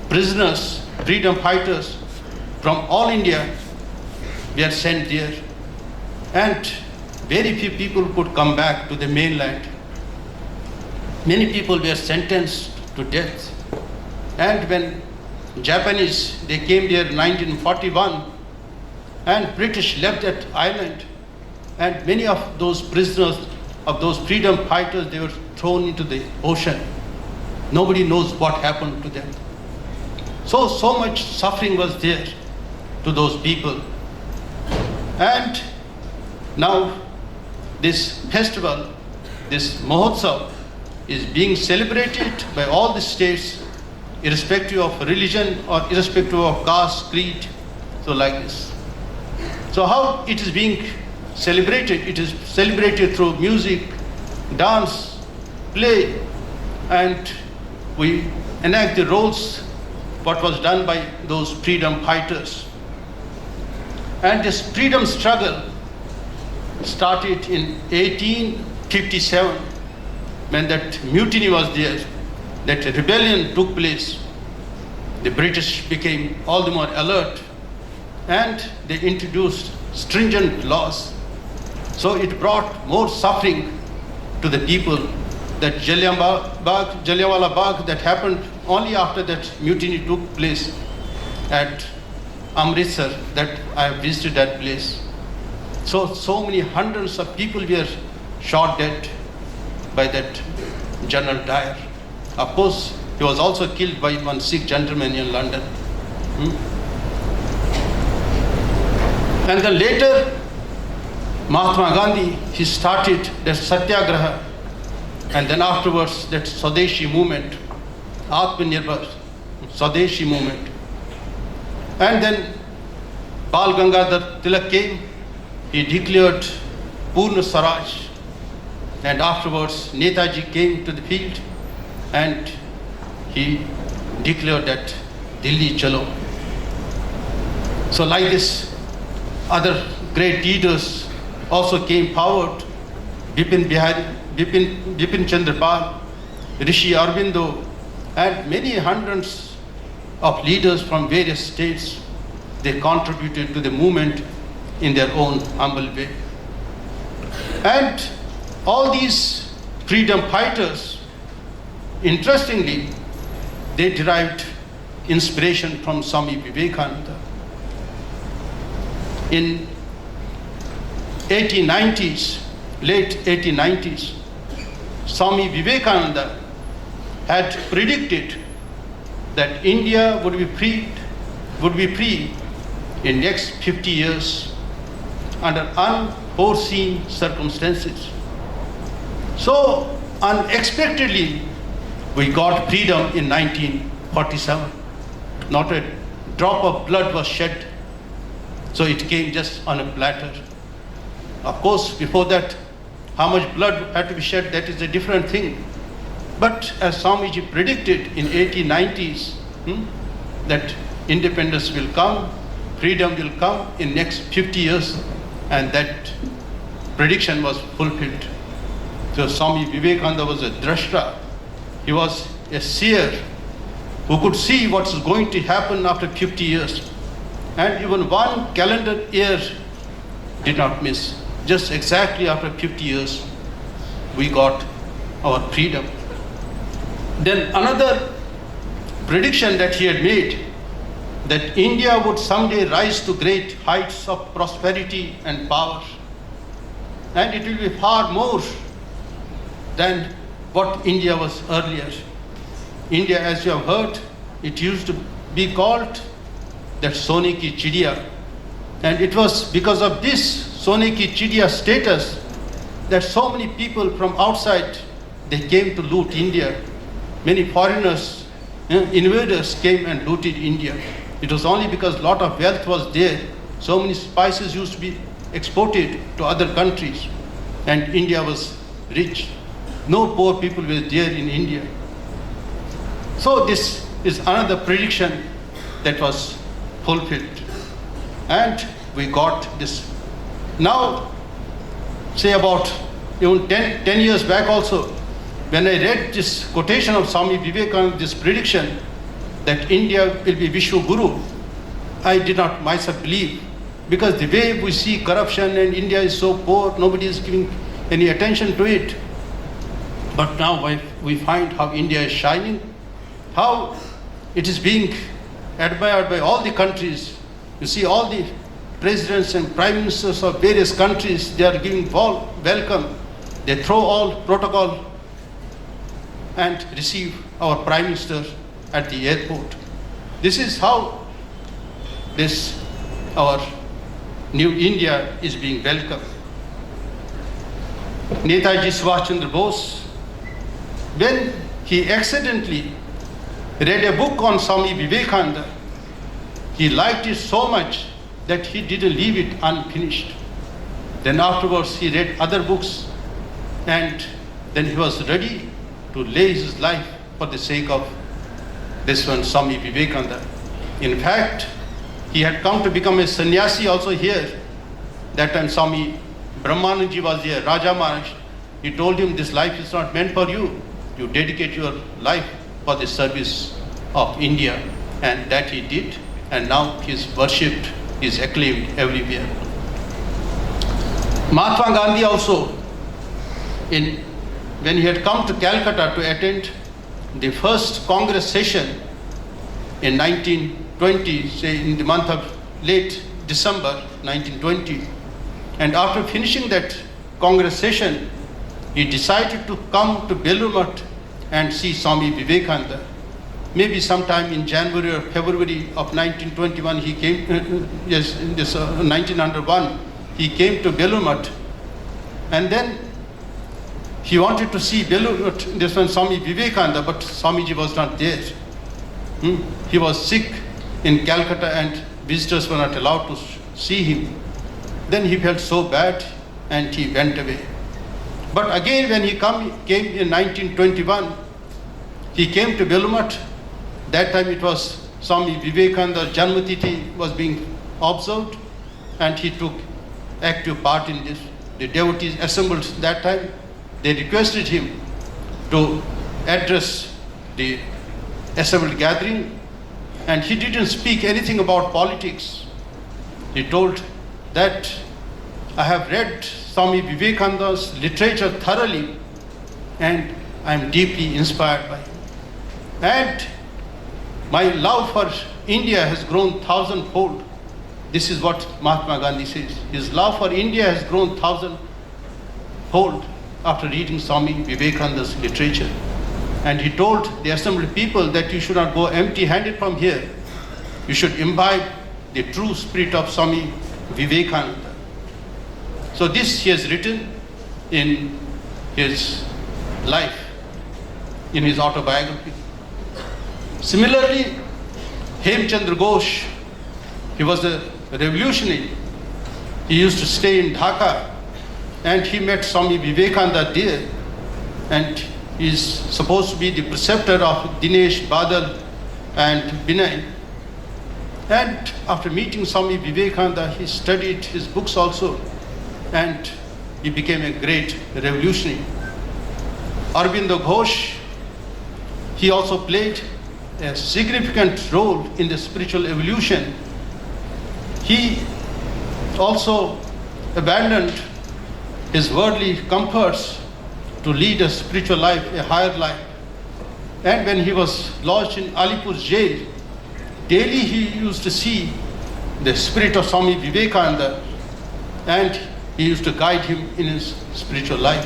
Speaker 6: prisoners, freedom fighters from all India were sent there. And very few people could come back to the mainland. Many people were sentenced to death. And when Japanese, they came there in 1941, and British left that island, and many of those prisoners, of those freedom fighters, they were thrown into the ocean. Nobody knows what happened to them. So much suffering was there to those people. And now this festival, this Mahotsav, is being celebrated by all the states, irrespective of religion or irrespective of caste, creed, so like this. So how it is being celebrated? It is celebrated through music, dance, play, and we enact the roles, what was done by those freedom fighters. And this freedom struggle started in 1857, when that mutiny was there, that rebellion took place. The British became all the more alert, and they introduced stringent laws. So it brought more suffering to the people. That Jallianwala Bagh that happened only after that mutiny took place at Amritsar, that I have visited that place. So many hundreds of people were shot dead by that General Dyer. Of course, he was also killed by one Sikh gentleman in London. And then later, Mahatma Gandhi, he started the Satyagraha, and then afterwards that Swadeshi movement, Atmanirbhar Swadeshi movement. And then Bal Gangadhar Tilak came, he declared Purna Swaraj, and afterwards Netaji came to the field and he declared that Delhi Chalo. So like this, other great leaders also came forward. Bipin Chandra Pal, Rishi Aurobindo, and many hundreds of leaders from various states, they contributed to the movement in their own humble way. And all these freedom fighters, interestingly, they derived inspiration from Swami Vivekananda. In 1890s, late 1890s, Swami Vivekananda had predicted that India would be free in next 50 years under unforeseen circumstances. So unexpectedly, we got freedom in 1947. Not a drop of blood was shed. So it came just on a platter. Of course, before that, how much blood had to be shed, that is a different thing. But as Swamiji predicted in 1890s, that independence will come, freedom will come in next 50 years, and that prediction was fulfilled. So Swami Vivekananda was a drashta. He was a seer who could see what's going to happen after 50 years. And even one calendar year did not miss. Just exactly after 50 years, we got our freedom. Then another prediction that he had made, that India would someday rise to great heights of prosperity and power. And it will be far more than what India was earlier. India, as you have heard, it used to be called that Sone ki Chidiya. And it was because of this Sone ki Chidiya status that so many people from outside, they came to loot India. Many foreigners, invaders came and looted India. It was only because a lot of wealth was there. So many spices used to be exported to other countries, and India was rich. No poor people were there in India. So this is another prediction that was fulfilled. And we got this. Now, say about even 10 years back also, when I read this quotation of Swami Vivekananda, this prediction that India will be Vishwa Guru, I did not myself believe. Because the way we see corruption and India is so poor, nobody is giving any attention to it. But now we find how India is shining, how it is being admired by all the countries. You see all the presidents and prime ministers of various countries, they are giving welcome. They throw all protocol and receive our prime minister at the airport. This is how our new India is being welcomed. Netaji Subhash Chandra Bose, when he accidentally read a book on Swami Vivekananda, he liked it so much that he didn't leave it unfinished. Then afterwards he read other books, and then he was ready to lay his life for the sake of this one, Swami Vivekananda. In fact, he had come to become a sannyasi also here. That time Swami Brahmanandaji was here, Raja Maharaj. He told him, this life is not meant for you. You dedicate your life for the service of India. And that he did. And now he is worshipped, he is acclaimed everywhere. Mahatma Gandhi also, when he had come to Calcutta to attend the first Congress session in 1920, say in the month of late December 1920, and after finishing that Congress session, he decided to come to Belur and see Swami Vivekananda. Maybe sometime in January or February of 1921, he came, yes, in this 1901, he came to Belur, and then he wanted to see Belur, this one Swami Vivekananda, but Swamiji was not there. He was sick in Calcutta and visitors were not allowed to see him. Then he felt so bad and he went away. But again when he came in 1921, he came to Belur. That time it was Swami Vivekananda's Janmatiti was being observed and he took active part in this. The devotees assembled that time. They requested him to address the assembled gathering, and he didn't speak anything about politics. He told that I have read Swami Vivekananda's literature thoroughly and I am deeply inspired by him. And my love for India has grown thousandfold. This is what Mahatma Gandhi says. His love for India has grown thousandfold after reading Swami Vivekananda's literature. And he told the assembled people that you should not go empty-handed from here. You should imbibe the true spirit of Swami Vivekananda. So this he has written in his life, in his autobiography. Similarly, Hemchandra Ghosh, he was a revolutionary. He used to stay in Dhaka and he met Swami Vivekananda there, and he is supposed to be the preceptor of Dinesh, Badal and Binay. And after meeting Swami Vivekananda, he studied his books also and he became a great revolutionary. Aurobindo Ghosh, he also played a significant role in the spiritual evolution. He also abandoned his worldly comforts to lead a spiritual life, a higher life. And when he was lodged in Alipur jail, daily he used to see the spirit of Swami Vivekananda and he used to guide him in his spiritual life.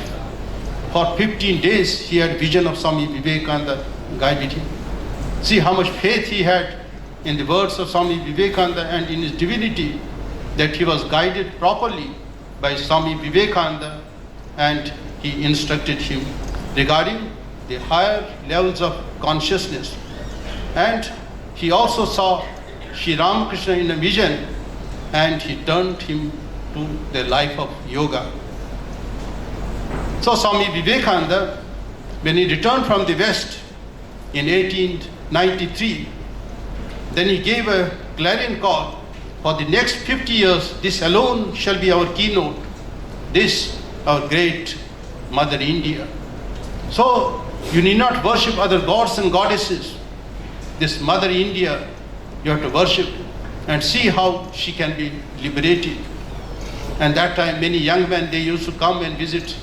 Speaker 6: For 15 days he had vision of Swami Vivekananda guided him. See how much faith he had in the words of Swami Vivekananda and in his divinity, that he was guided properly by Swami Vivekananda and he instructed him regarding the higher levels of consciousness. And he also saw Sri Ramakrishna in a vision and he turned him to the life of yoga. So Swami Vivekananda, when he returned from the West in 1893, then he gave a clarion call. For the next 50 years, this alone shall be our keynote. This, our great Mother India. So, you need not worship other gods and goddesses. This Mother India, you have to worship and see how she can be liberated. And that time, many young men, they used to come and visit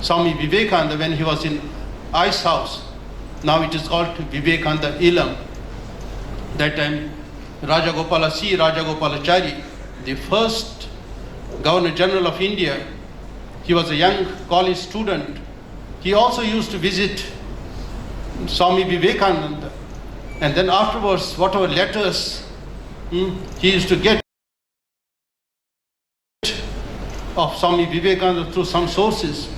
Speaker 6: Swami Vivekananda when he was in Ice House. Now it is called Vivekananda Ilam. That time, Rajagopala C. Rajagopalachari, the first Governor General of India, he was a young college student. He also used to visit Swami Vivekananda. And then afterwards, whatever letters he used to get of Swami Vivekananda through some sources,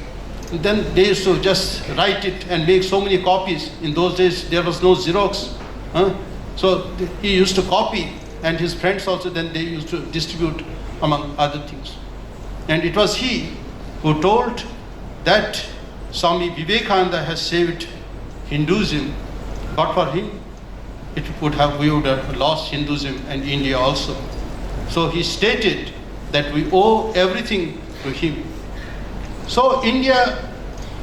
Speaker 6: then they used to just write it and make so many copies. In those days, there was no Xerox. So he used to copy, and his friends also, then they used to distribute among other things. And it was he who told that Swami Vivekananda has saved Hinduism, but for him, we would have lost Hinduism and India also. So he stated that we owe everything to him. So India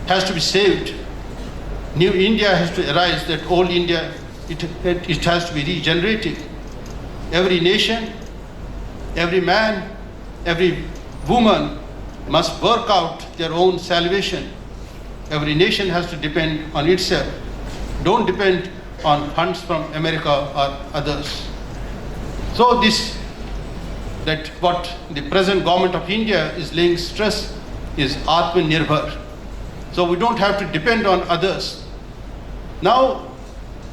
Speaker 6: has to be saved. New India has to arise, that old India, it has to be regenerated. Every nation, every man, every woman must work out their own salvation. Every nation has to depend on itself. Don't depend on funds from America or others. So that what the present government of India is laying stress is Atmanirbhar. So we don't have to depend on others. Now,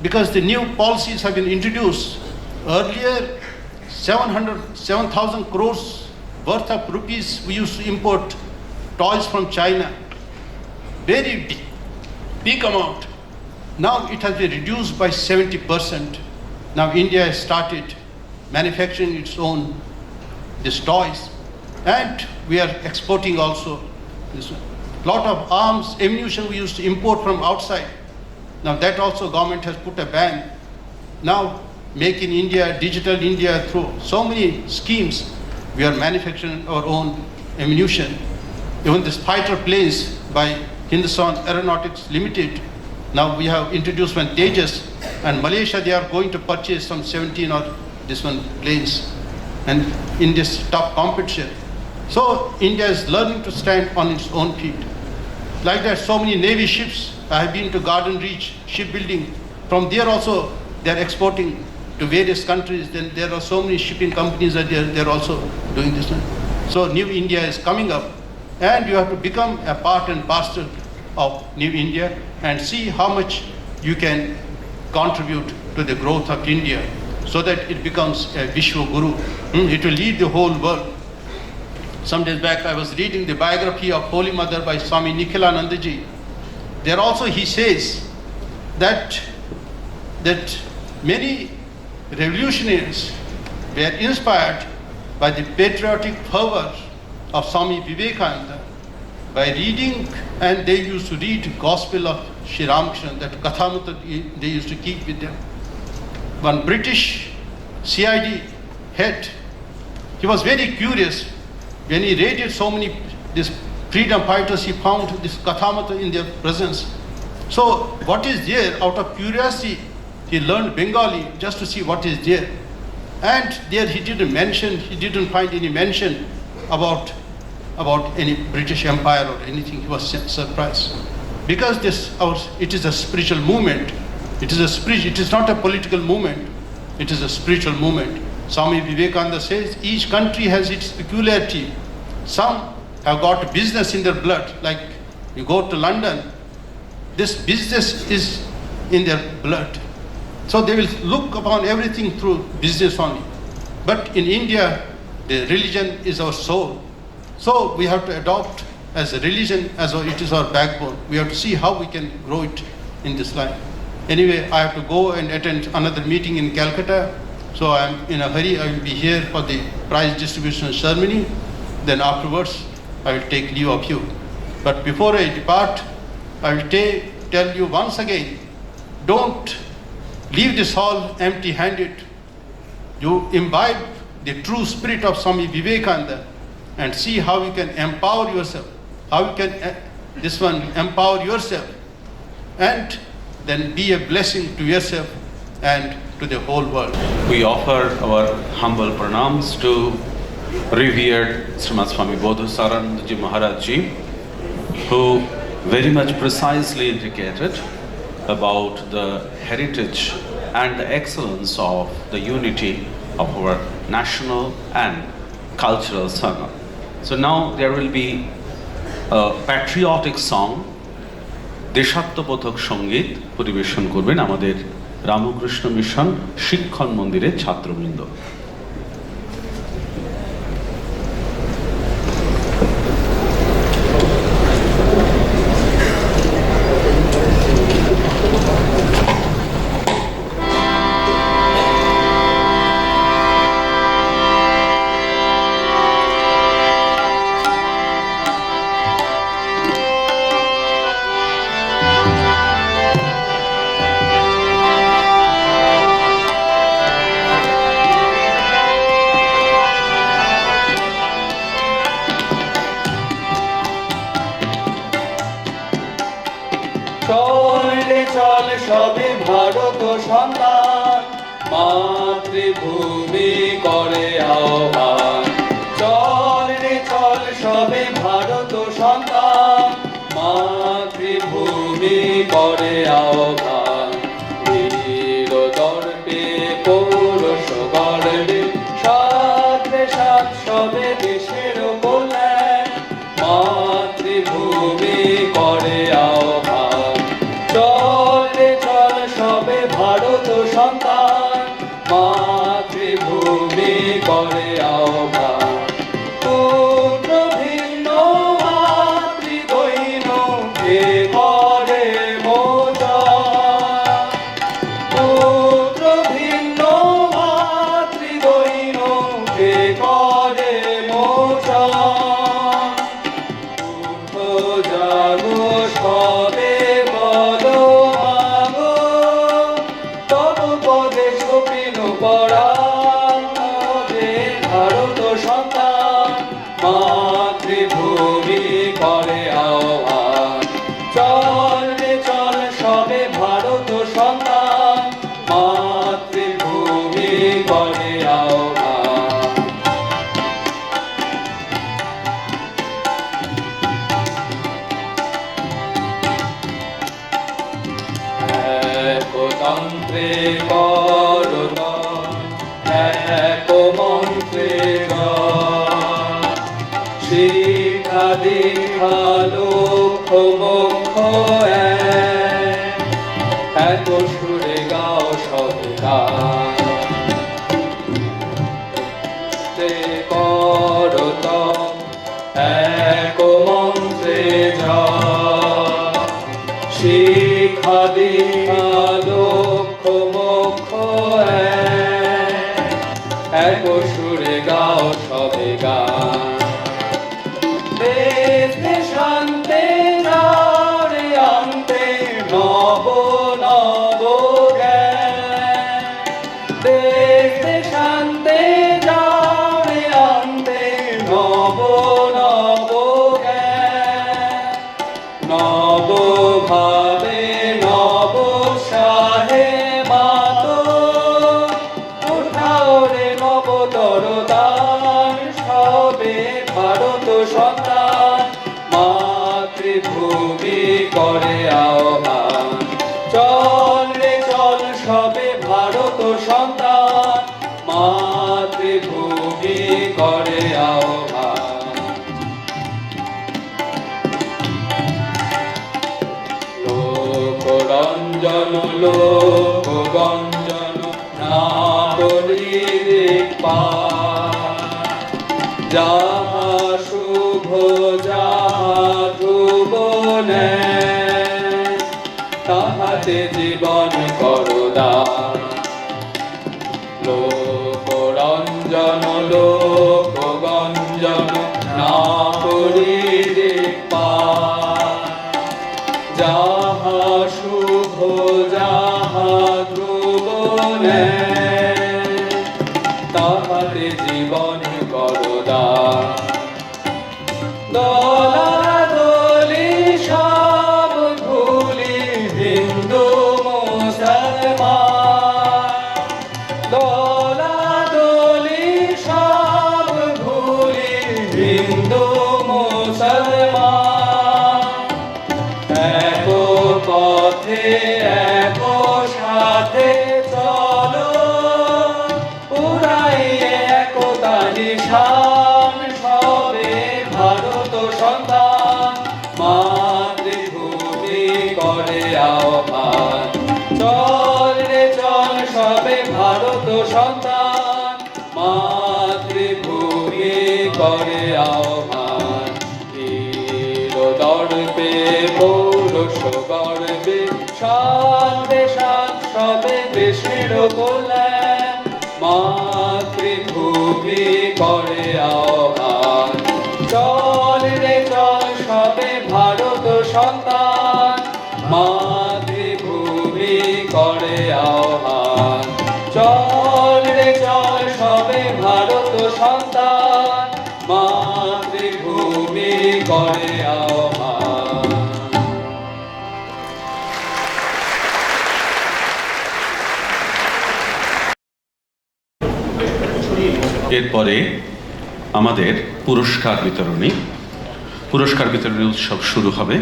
Speaker 6: because the new policies have been introduced, earlier 7,000 crores worth of rupees we used to import toys from China. Very big amount. Now it has been reduced by 70%. Now India has started manufacturing its own these toys, and we are exporting also this one. Lot of arms, ammunition we used to import from outside. Now that also government has put a ban. Now Make in India, Digital India, through so many schemes, we are manufacturing our own ammunition. Even this fighter planes by Hindustan Aeronautics Limited, now we have introduced one Tejas, and Malaysia they are going to purchase some 17 or this one planes, and in this tough competition. So India is learning to stand on its own feet. Like that, so many Navy ships. I have been to Garden Reach shipbuilding. From there also they are exporting to various countries. Then there are so many shipping companies that they are also doing this one. So New India is coming up, and you have to become a part and parcel of New India and see how much you can contribute to the growth of India, so that it becomes a Vishwa Guru. It will lead the whole world. Some days back I was reading the biography of Holy Mother by Swami Nikhilanandaji. There also he says that many revolutionaries were inspired by the patriotic fervor of Swami Vivekananda by reading, and they used to read Gospel of Sri Ramakrishna, that Kathamrita they used to keep with them. One British CID head, he was very curious. When he raided so many these freedom fighters, he found this Kathamrita in their presence. So what is there? Out of curiosity, he learned Bengali just to see what is there. And there he didn't find any mention about any British Empire or anything. He was surprised. Because it is a spiritual movement. It is not a political movement. It is a spiritual movement. Swami Vivekananda says each country has its peculiarity. Some have got business in their blood. Like you go to London, this business is in their blood. So they will look upon everything through business only. But in India, the religion is our soul. So we have to adopt as a religion, it is our backbone. We have to see how we can grow it in this line. Anyway, I have to go and attend another meeting in Calcutta. So I am in a hurry. I will be here for the prize distribution ceremony. Then afterwards, I will take leave of you. But before I depart, I will tell you once again, don't leave this hall empty-handed. You imbibe the true spirit of Swami Vivekananda and see how you can empower yourself, how you can empower yourself, and then be a blessing to yourself and to the whole world.
Speaker 1: We offer our humble pranams to Revered Srimad Swami Bodhasaranandaji Maharaj Ji, who very much precisely indicated about the heritage and the excellence of the unity of our national and cultural sangha. So now there will be a patriotic song, দেশাত্মবোধক সঙ্গীত পরিবেশন করবেন আমাদের Ramakrishna Mission শিক্ষণ মন্দিরের ছাত্রবৃন্দ।
Speaker 4: সবে ভারত সন্তান মাতৃভূমি করে আহ্বান, চল রে চল সবে ভারত
Speaker 2: ভারত সন্তান মাতৃভূমি করে আহ্বান। পুত্র ভিন্ন মাতৃদৈন কে করে মোচন। পুত্র ভিন্ন মাতৃদৈন কে করে মোচন। জাগো সবে বলো মাগো তব পদে সপিন পরাণ হবে ভারত সন্তান মাতৃভূমি করে আহ্বান। চল রে চল সবে ভারত সন্তান মাতৃভূমি করে আহ্বান। একতন্ত্রে করত এক মন্ত্রে শিক্ষা দীক্ষা লক্ষ মোক্ষ এক সুরে গাও সবগান। করত এক মন্ত্রে শিক্ষা দীক্ষা লক্ষ মোক্ষ এক সুরে গাও সবে গান। দেশ দেশান্তে নারে আনতে নব নব জ্ঞান। দেশ দেশান্তে নারে আনতে নব নব জ্ঞান। নব ভাবে নব সাহে মাত উঠাও রে নব তরদান সবে ভারত সন্তান মাতৃভূমি করে আহ্বান। চল রে চল সবে ভারত সন্তান মাতৃভূমি করে আহ্বান। লোকরঞ্জন লোকগঞ্জন না বলি যাহা শুভ যাহা ধ্রুব তাহাতে জীবন করদান। লোকরঞ্জন লোকগঞ্জন না বলি যাহা শুভ যাহা ধ্রুব তাহাতে জীবন করদান। দলাদলি সব ভুলি হিন্দু মুসলমান। দলাদলি সব ভুলি হিন্দু মুসলমান। এক পথে এক সাথে চলো উড়াইয়ে একতা নিশান সবে ভারত সন্তান মাতৃভূমি করে আহ্বান। চল রে চল সবে ভারত সন্তান মাতৃভূমি করে আহ্বান। দর্পে পৌরষ গর্বে শান দেশান সবে দেশের কল্যাণ মাতৃভূমি করে আহ্বান। চল রে চল সবে ভারত সন্তান মাতৃভূমি করে আহ্বান। চল রে চল সবে ভারত সন্তান মাতৃভূমি করে আহ্বান।
Speaker 1: এরপরে আমাদের পুরস্কার বিতরণী উৎসব শুরু হবে।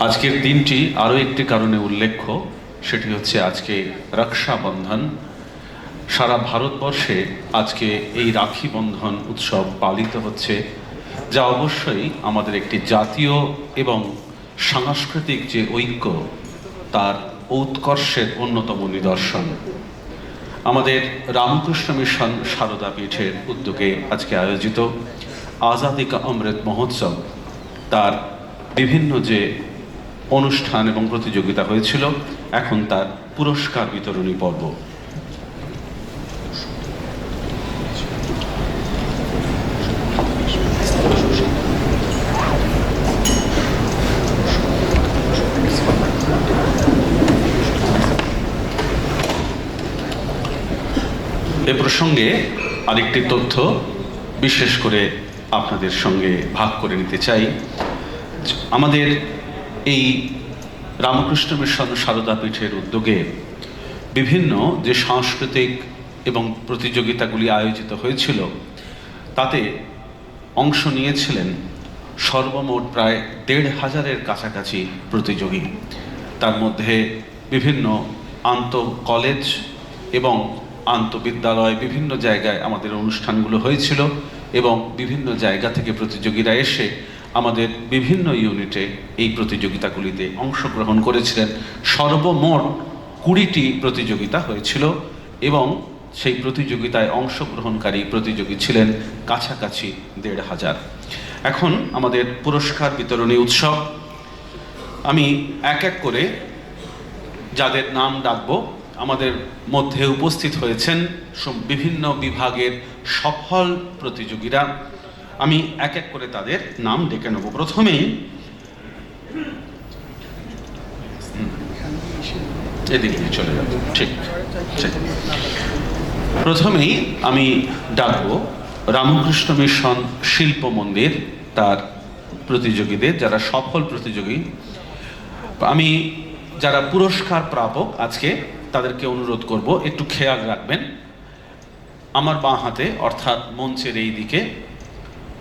Speaker 1: আজকের দিনটি আরও একটি কারণে উল্লেখ্য, সেটি হচ্ছে আজকে রক্ষাবন্ধন। সারা ভারতবর্ষে আজকে এই রাখি বন্ধন উৎসব পালিত হচ্ছে, যা অবশ্যই আমাদের একটি জাতীয় এবং সাংস্কৃতিক যে ঐক্য তার ও উৎকর্ষের অন্যতম নিদর্শন। আমাদের রামকৃষ্ণ মিশন সারদা পীঠের উদ্যোগে আজকে আয়োজিত আজাদি কা অমৃত মহোৎসব, তার বিভিন্ন যে অনুষ্ঠান এবং প্রতিযোগিতা হয়েছিল, এখন তার পুরস্কার বিতরণী পর্ব। এ প্রসঙ্গে আরেকটি তথ্য বিশেষ করে আপনাদের সঙ্গে ভাগ করে নিতে চাই। আমাদের এই রামকৃষ্ণ মিশন সারদা পীঠের উদ্যোগে বিভিন্ন যে সাংস্কৃতিক এবং প্রতিযোগিতাগুলি আয়োজিত হয়েছিল, তাতে অংশ নিয়েছিলেন সর্বমোট প্রায় ১৫০০-এর কাছাকাছি প্রতিযোগী। তার মধ্যে বিভিন্ন আন্ত কলেজ এবং আন্তঃবিদ্যালয়, বিভিন্ন জায়গায় আমাদের অনুষ্ঠানগুলো হয়েছিল এবং বিভিন্ন জায়গা থেকে প্রতিযোগীরা এসে আমাদের বিভিন্ন ইউনিটে এই প্রতিযোগিতাগুলিতে অংশগ্রহণ করেছিলেন। সর্বমোট ২০টি প্রতিযোগিতা হয়েছিল এবং সেই প্রতিযোগিতায় অংশগ্রহণকারী প্রতিযোগী ছিলেন কাছাকাছি ১৫০০। এখন আমাদের পুরস্কার বিতরণী উৎসব। আমি এক এক করে যাদের নাম ডাকবো, আমাদের মধ্যে উপস্থিত হয়েছেন বিভিন্ন বিভাগের সফল প্রতিযোগীরা। আমি এক এক করে তাদের নাম ডেকে নেব। প্রথমেই এদিকে চলে যাব, ঠিক। প্রথমেই আমি ডাকবো রামকৃষ্ণ মিশন শিল্প মন্দির, তার প্রতিযোগীদের, যারা সফল প্রতিযোগী। আমি যারা পুরস্কার প্রাপক আজকে, তাদেরকে অনুরোধ করব একটু খেয়াল রাখবেন। আমার বাঁ হাতে অর্থাৎ মঞ্চের এই দিকে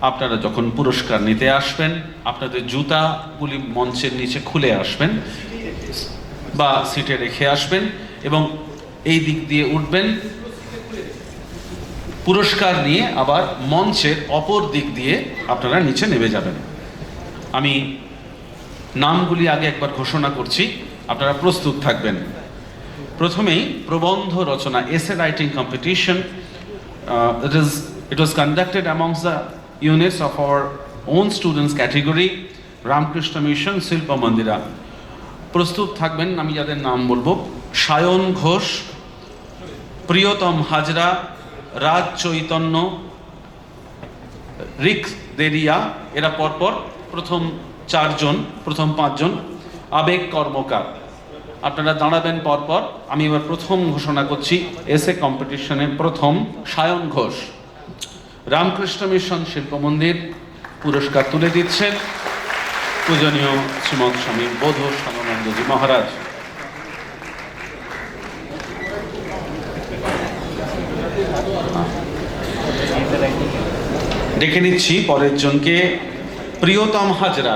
Speaker 1: আপনারা যখন পুরস্কার নিতে আসবেন, আপনাদের জুতাগুলি মঞ্চের নিচে খুলে আসবেন বা সিটে রেখে আসবেন এবং এই দিক দিয়ে উঠবেন। পুরস্কার নিয়ে আবার মঞ্চের অপর দিক দিয়ে আপনারা নিচে নেমে যাবেন। আমি নামগুলি আগে একবার ঘোষণা করছি, আপনারা প্রস্তুত থাকবেন। প্রথমেই প্রবন্ধ রচনা, essay writing competition. It was conducted amongst the units of our own students category, Ramakrishna Mission Silpa Mandira. প্রস্তুত থাকবেন, আমি যাদের নাম বলবো: সায়ন ঘোষ, প্রিয়তম হাজরা, রাজ চৈতন্য, রিক দেরিয়া, এরা পরপর প্রথম ৫জন। আবেগ কর্মকার, আপনারা দাঁড়াবেন পরপর। আমি এবার প্রথম ঘোষণা করছি, এসে কম্পিটিশনে প্রথম সায়ন ঘোষ। রামকৃষ্ণ মিশন শিল্প মন্দির পুরস্কার তুলে দিচ্ছেন পূজনীয় শ্রীমৎ স্বামী বোধসারানন্দজি মহারাজ। ডেকে নিচ্ছি পরের জনকে, প্রিয়তম হাজরা।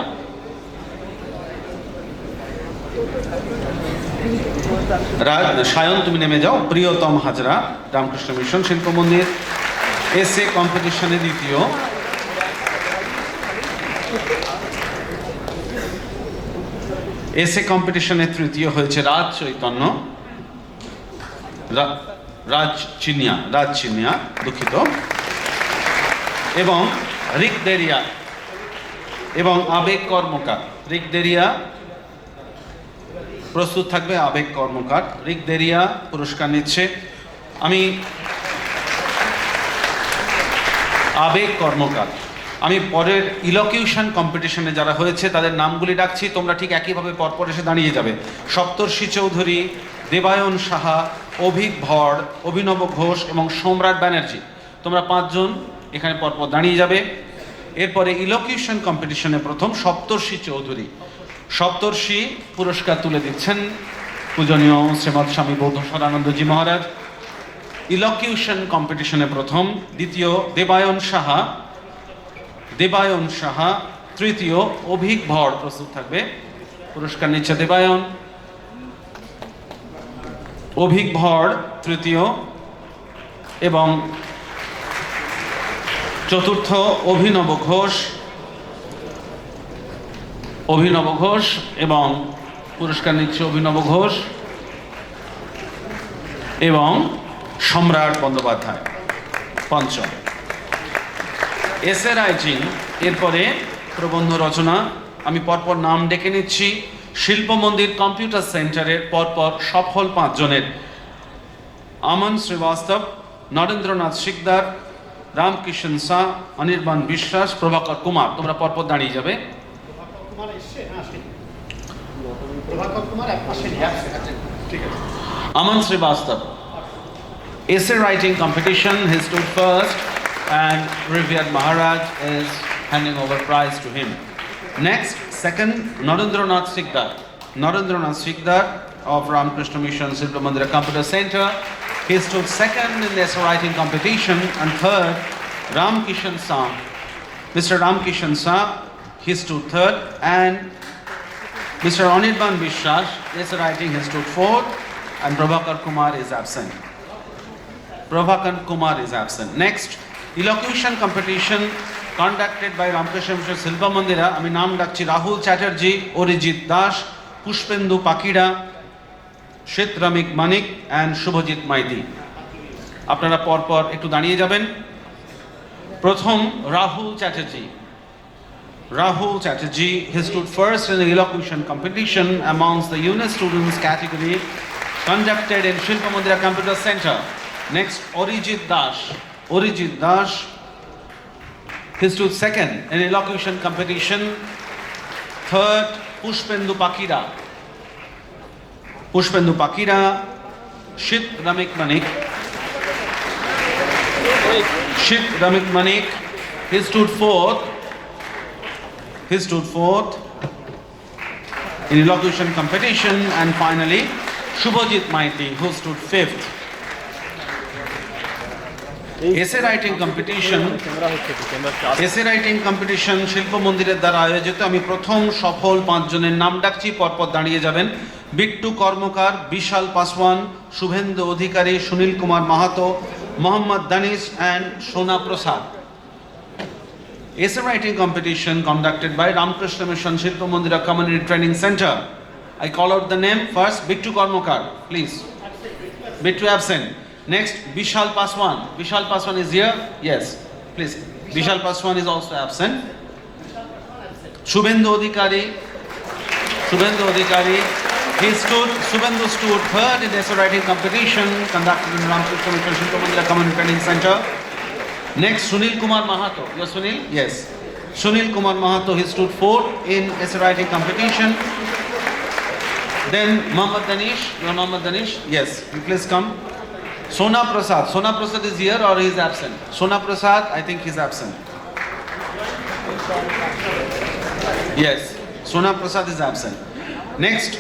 Speaker 1: সায়ন, তুমি নেমে যাও। প্রিয়তম হাজরা, রামকৃষ্ণ মিশন শিল্প মন্দির, এসএ কম্পিটিশনে দ্বিতীয়। এসএ কম্পিটিশনে তৃতীয় হয়েছে রাজ চৈতন্য, রাজ চিনিয়া, দুঃখিত, এবং রিক দেরিয়া এবং আবেগ কর্মকার। রিক দেরিয়া প্রস্তুত থাকবে, আবেগ কর্মকার। রিক দেরিয়া পুরস্কার নিচ্ছে। আমি আবেগ কর্মকার। আমি পরের ইলোকিউশন কম্পিটিশনে যারা হয়েছে তাদের নামগুলি ডাকছি, তোমরা ঠিক একইভাবে পরপর এসে দাঁড়িয়ে যাবে। সপ্তর্ষি চৌধুরী, দেবায়ন সাহা, অভিক ভড়, অভিনব ঘোষ এবং সম্রাট ব্যানার্জি। তোমরা ৫ জন এখানে পরপর দাঁড়িয়ে যাবে। এরপরে ইলোকিউশন কম্পিটিশনে প্রথম সপ্তর্ষি চৌধুরী। সপ্তর্ষি পুরস্কার তুলে দিচ্ছেন পূজনীয় শ্রীমৎ স্বামী বোধসারানন্দজি মহারাজ। ইলোকিউশন কম্পিটিশনে প্রথম, দ্বিতীয় দেবায়ন সাহা, তৃতীয় অভিক ভড়। প্রস্তুত থাকবে, পুরস্কার নিচ্ছে দেবায়ন, অভিক ভড় তৃতীয়, এবং চতুর্থ অভিনব ঘোষ এবং পুরস্কার নিচ্ছে অভিনব ঘোষ। এবং সম্রাট বন্দ্যোপাধ্যায় পঞ্চম। এসে রাইটিং, এরপরে প্রবন্ধ রচনা। আমি পরপর নাম ডেকে নিচ্ছি। শিল্প মন্দির কম্পিউটার সেন্টারের পরপর সফল 5 জনের: আমন শ্রীবাস্তব, নরেন্দ্রনাথ শিকদার, রামকৃষ্ণ শাহ, অনির্বাণ বিশ্বাস, প্রভাকর কুমার। তোমরা পরপর দাঁড়িয়ে যাবে। Aman Srivastav. Essay writing competition, he stood first, and Revered Maharaj is handing over prize to him. Next, second, Narendranath Sikdar. Narendranath Sikdar of Ramakrishna Mission Silpa Mandira Computer Center. He stood second in the essay writing competition, and third, Ramkishan Shah. Mr. Ramkishan Shah, he stood third, and Mr. Anirban Vishwas, essay writing, he stood fourth, and Prabhakar Kumar is absent. Prabhakar Kumar is absent. Next, elocution competition conducted by Ramakrishna Mission Silpa Mandira. আমি নাম ডাকছি রাহুল চ্যাটার্জি, অরিজিৎ দাস, পুষ্পেন্দু পাকিড়া, শ্বেতরামিক মানিক and Subhajit Maiti. আপনারা পরপর একটু দাঁড়িয়ে যাবেন। প্রথম Rahul Chatterjee. Rahul Chatterjee, he stood first in the elocution competition amongst the unit students category conducted in Shilpa Mandira Computer Center. Next, Orijit Dash. Orijit Dash, he stood second in elocution competition. Third, Pushpendu Pakira. Pushpendu Pakira, Shit Ramik Manik. Shit Ramik Manik, he stood fourth. He stood fourth in elocution competition, and finally Shubhajit Maiti, who stood fifth. Essay writing competition, শিল্প মন্দিরের দ্বারা আয়োজিত। আমি প্রথম সফল 5 জনের নাম ডাকছি, পরপর দাঁড়িয়ে যাবেন। বিট্টু কর্মকার, বিশাল পাসওয়ান, শুভেন্দু অধিকারী, সুনীল কুমার মাহাতো, মোহাম্মদ দানিশ and সোনা প্রসাদ। Essay writing competition conducted by Ramakrishna Mission Shilpa Mandira Community Training Center. I call out the name first. Bittu Karmakar, please. Bittu absent. Next, Bishal Paswan. Bishal Paswan is here? Yes, please. Bishal Paswan is also absent. Shubhendu Adhikari. Shubhendu Adhikari. Shubhendu stood third in the essay writing competition conducted in Ramakrishna Mission Shilpa Mandira Community Training Center. Next, Sunil Kumar Mahato. You're Sunil? Yes. Sunil Kumar Mahato, he stood fourth in essay writing competition. Then Mohammad Danish. You're Mohammad Danish? Yes. You please come. Sona Prasad. Sona Prasad is here or he is absent? Sona Prasad, I think he's absent. Yes. Sona Prasad is absent. Next,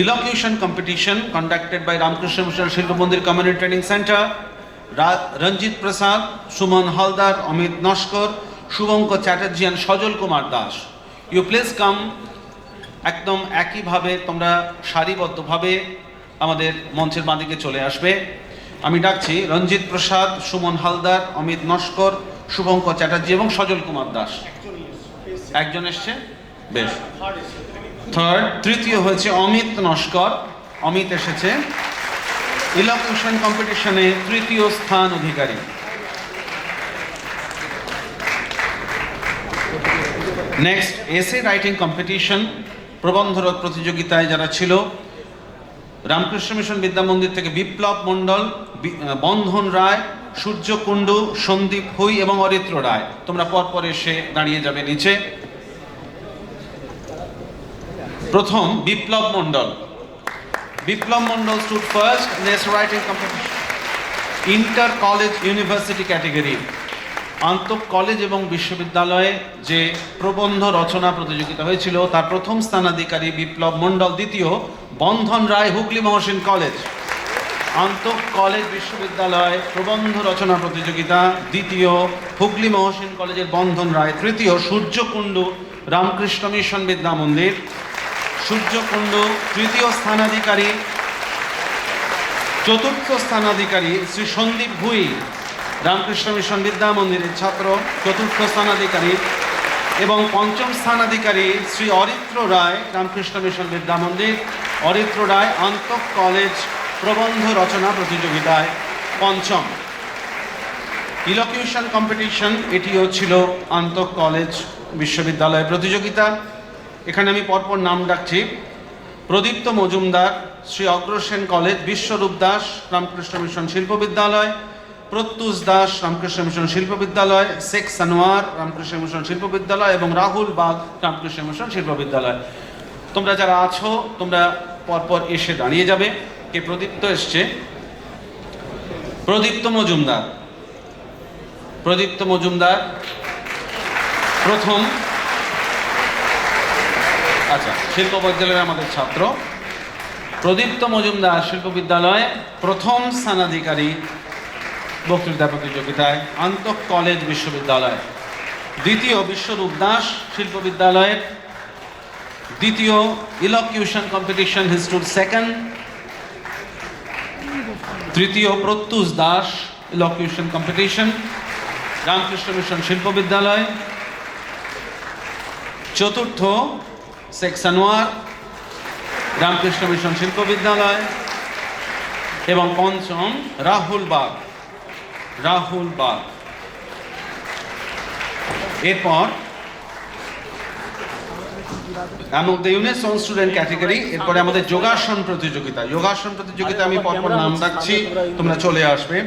Speaker 1: elocution competition conducted by Ramakrishna Mission Shilpa Mandir Community Training Center. Ranjit Prasad, Suman Haldar, Amit Nashkar, Shubhanko Chatterjee and Sajal Kumar Das. You please come. একদম একইভাবে তোমরা সারিবদ্ধভাবে আমাদের মঞ্চের বাঁদিকে চলে আসবে। আমি ডাকছি রঞ্জিত প্রসাদ, সুমন হালদার, অমিত নস্কর, শুভঙ্ক চ্যাটার্জি এবং সজল কুমার দাস। একজন এসছে? বেশ। থার্ড, তৃতীয় হয়েছে অমিত নস্কর। অমিত এসেছে। ইলোকিউশন কম্পিটিশনে তৃতীয় স্থান অধিকারী। নেক্সট, এসে রাইটিং কম্পিটিশন প্রবন্ধরত প্রতিযোগিতায় যারা ছিল, রামকৃষ্ণ মিশন বিদ্যা মন্দির থেকে বিপ্লব মণ্ডল, বন্ধন রায়, সূর্য কুণ্ডু, সন্দীপ হুই এবং অরিত্র রায়। তোমরা পরপর এসে দাঁড়িয়ে যাবে নিচে। প্রথম বিপ্লব মণ্ডল। বিপ্লব মণ্ডল stood first in the writing competition inter college university category. আন্তঃ কলেজ এবং বিশ্ববিদ্যালয়ে যে প্রবন্ধ রচনা প্রতিযোগিতা হয়েছিল তার প্রথম স্থানাধিকারী বিপ্লব মণ্ডল, দ্বিতীয় বন্ধন রায়, হুগলি মহসিন কলেজ। আন্তঃ কলেজ বিশ্ববিদ্যালয় প্রবন্ধ রচনা প্রতিযোগিতা, দ্বিতীয় হুগলি মহসিন কলেজের বন্ধন রায়, তৃতীয় সূর্যকুণ্ডু রামকৃষ্ণ মিশন বিদ্যা মন্দির। সূর্যকুণ্ডু তৃতীয় স্থানাধিকারী। চতুর্থ স্থানাধিকারী শ্রী সন্দীপ ভুই, রামকৃষ্ণ মিশন বিদ্যা মন্দিরের ছাত্র, চতুর্থ স্থানাধিকারী। এবং পঞ্চম স্থানাধিকারী শ্রী অরিত্র রায়, রামকৃষ্ণ মিশন বিদ্যা মন্দির। অরিত্র রায় আন্তঃ কলেজ প্রবন্ধ রচনা প্রতিযোগিতায় পঞ্চম। ইলোকিউশন কম্পিটিশন, এটিও ছিল আন্তঃ কলেজ বিশ্ববিদ্যালয় প্রতিযোগিতা। এখানে আমি পরপর নাম ডাকছি। প্রদীপ্ত মজুমদার, শ্রী অগ্রসেন কলেজ, বিশ্বরূপ দাস রামকৃষ্ণ মিশন শিল্প বিদ্যালয়, প্রত্যুষ দাস রামকৃষ্ণ মিশন শিল্প বিদ্যালয়, শেখ সানোয়ার রামকৃষ্ণ মিশন শিল্প বিদ্যালয় এবং রাহুল বাগ রামকৃষ্ণ মিশন শিল্প বিদ্যালয়। তোমরা যারা আছো তোমরা পরপর এসে দাঁড়িয়ে যাবে। কে প্রদীপ্ত এসছে? প্রদীপ্ত মজুমদার। প্রদীপ্ত মজুমদার প্রথম। আচ্ছা, শিল্প বিদ্যালয়ের আমাদের ছাত্র প্রদীপ্ত মজুমদার শিল্প বিদ্যালয়ে প্রথম স্থানাধিকারী বক্তৃতা প্রতিযোগিতায় আন্তঃ কলেজ বিশ্ববিদ্যালয়। দ্বিতীয় বিশ্বরূপ দাস শিল্প বিদ্যালয়ের দ্বিতীয় ইলোকিউশন কম্পিটিশন, হি স্টুড সেকেন্ড। তৃতীয় প্রত্যুষ দাস ইলোকিউশন কম্পিটিশন, রামকৃষ্ণ মিশন শিল্প বিদ্যালয়। চতুর্থ শেখ সানোয়ার রামকৃষ্ণ মিশন শিল্প বিদ্যালয় এবং পঞ্চম রাহুল বাগ। রাহুল বাগ। এরপর among the UNESCON student category, এরপরে আমাদের যোগাসন প্রতিযোগিতা। যোগাসন প্রতিযোগিতা আমি পরপর নাম রাখছি, তোমরা চলে আসবে।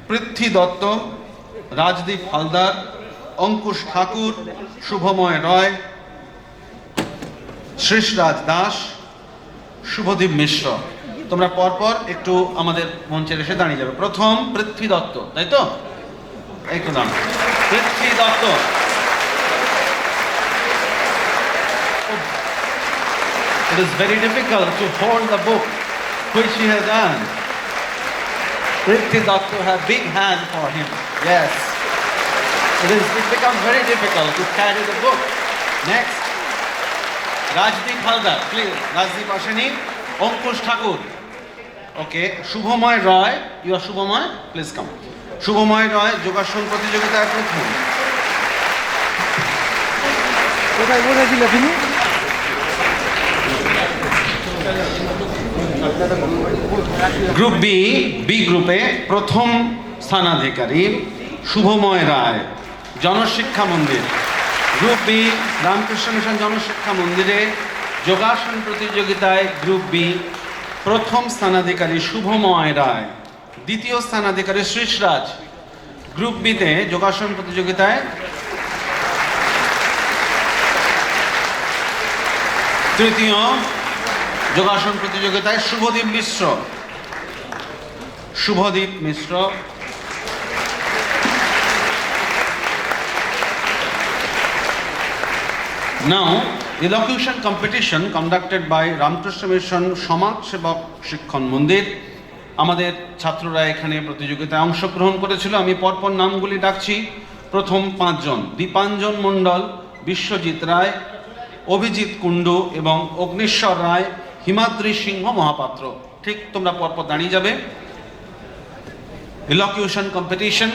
Speaker 1: পৃথ্বী দত্ত, রাজদীপ হালদার, অঙ্কুশ ঠাকুর, শুভময় রয়, শ্রীশরাজ দাস, শুভদীপ মিশ্র। তোমরা পরপর একটু আমাদের মঞ্চের এসে দাঁড়িয়ে যাবে। প্রথম পৃথ্বী দত্ত, তাই তো? একটু নাম Prithvi Dutta. It is very difficult to hold the book which he has earned. Prithvi Datta have big hand for him. Yes. It becomes very difficult to carry the book. Next, Rajdeep Haldar, please. Rajdeep Asheni, Ankush Thakur. Okay, Shubhamoy Roy, you are Shubhamoy, please come. Shubhamoy Roy, যোগাসন প্রতিযোগিতায় প্রথম।
Speaker 7: কোথায় বলেছিল তিনি?
Speaker 1: Group B গ্রুপে প্রথম স্থানাধিকারী শুভময় রায়, জনশিক্ষা মন্দির। গ্রুপ বি রামকৃষ্ণ মিশন জনশিক্ষা মন্দিরে যোগাসন প্রতিযোগিতায় গ্রুপ বি প্রথম স্থানাধিকারী শুভময় রায়, দ্বিতীয় স্থানাধিকারী শ্রীশরাজ। গ্রুপ বিতে যোগাসন প্রতিযোগিতায় তৃতীয় যোগাসন প্রতিযোগিতায় শুভদীপ মিশ্র। শুভদীপ মিশ্র। Now, elocution competition conducted by Ramakrishna Mission সমাজ সেবক শিক্ষণ মন্দির। আমাদের ছাত্ররা এখানে প্রতিযোগিতায় অংশগ্রহণ করেছিল। আমি পরপর নামগুলি ডাকছি। প্রথম পাঁচজন: দীপাঞ্জন মণ্ডল, বিশ্বজিৎ রায়, অভিজিৎ কুণ্ডু এবং অগ্নিশ্বর রায়, হিমাদ্রি সিংহ মহাপাত্র। ঠিক তোমরা পরপর দাঁড়িয়ে যাবে। ইলোকিউশন কম্পিটিশন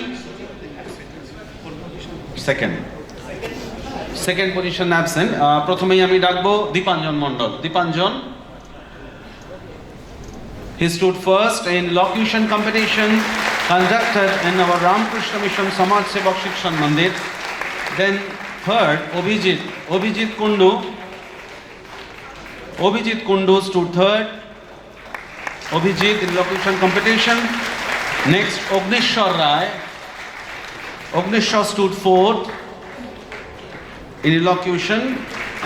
Speaker 1: সেকেন্ড পজিশন অ্যাবসেন্ট। প্রথমেই আমি ডাকবো দীপাঞ্জন মণ্ডল। Dipanjan, he stood first in elocution competition conducted in our Ramakrishna Mission Samaj Sevak Shikshan Mandir. Then third, Abhijit Kundu. Abhijit Kundu stood third. Abhijit in elocution competition. Next, Ognishwar Rai. Ognishwar stood fourth in elocution.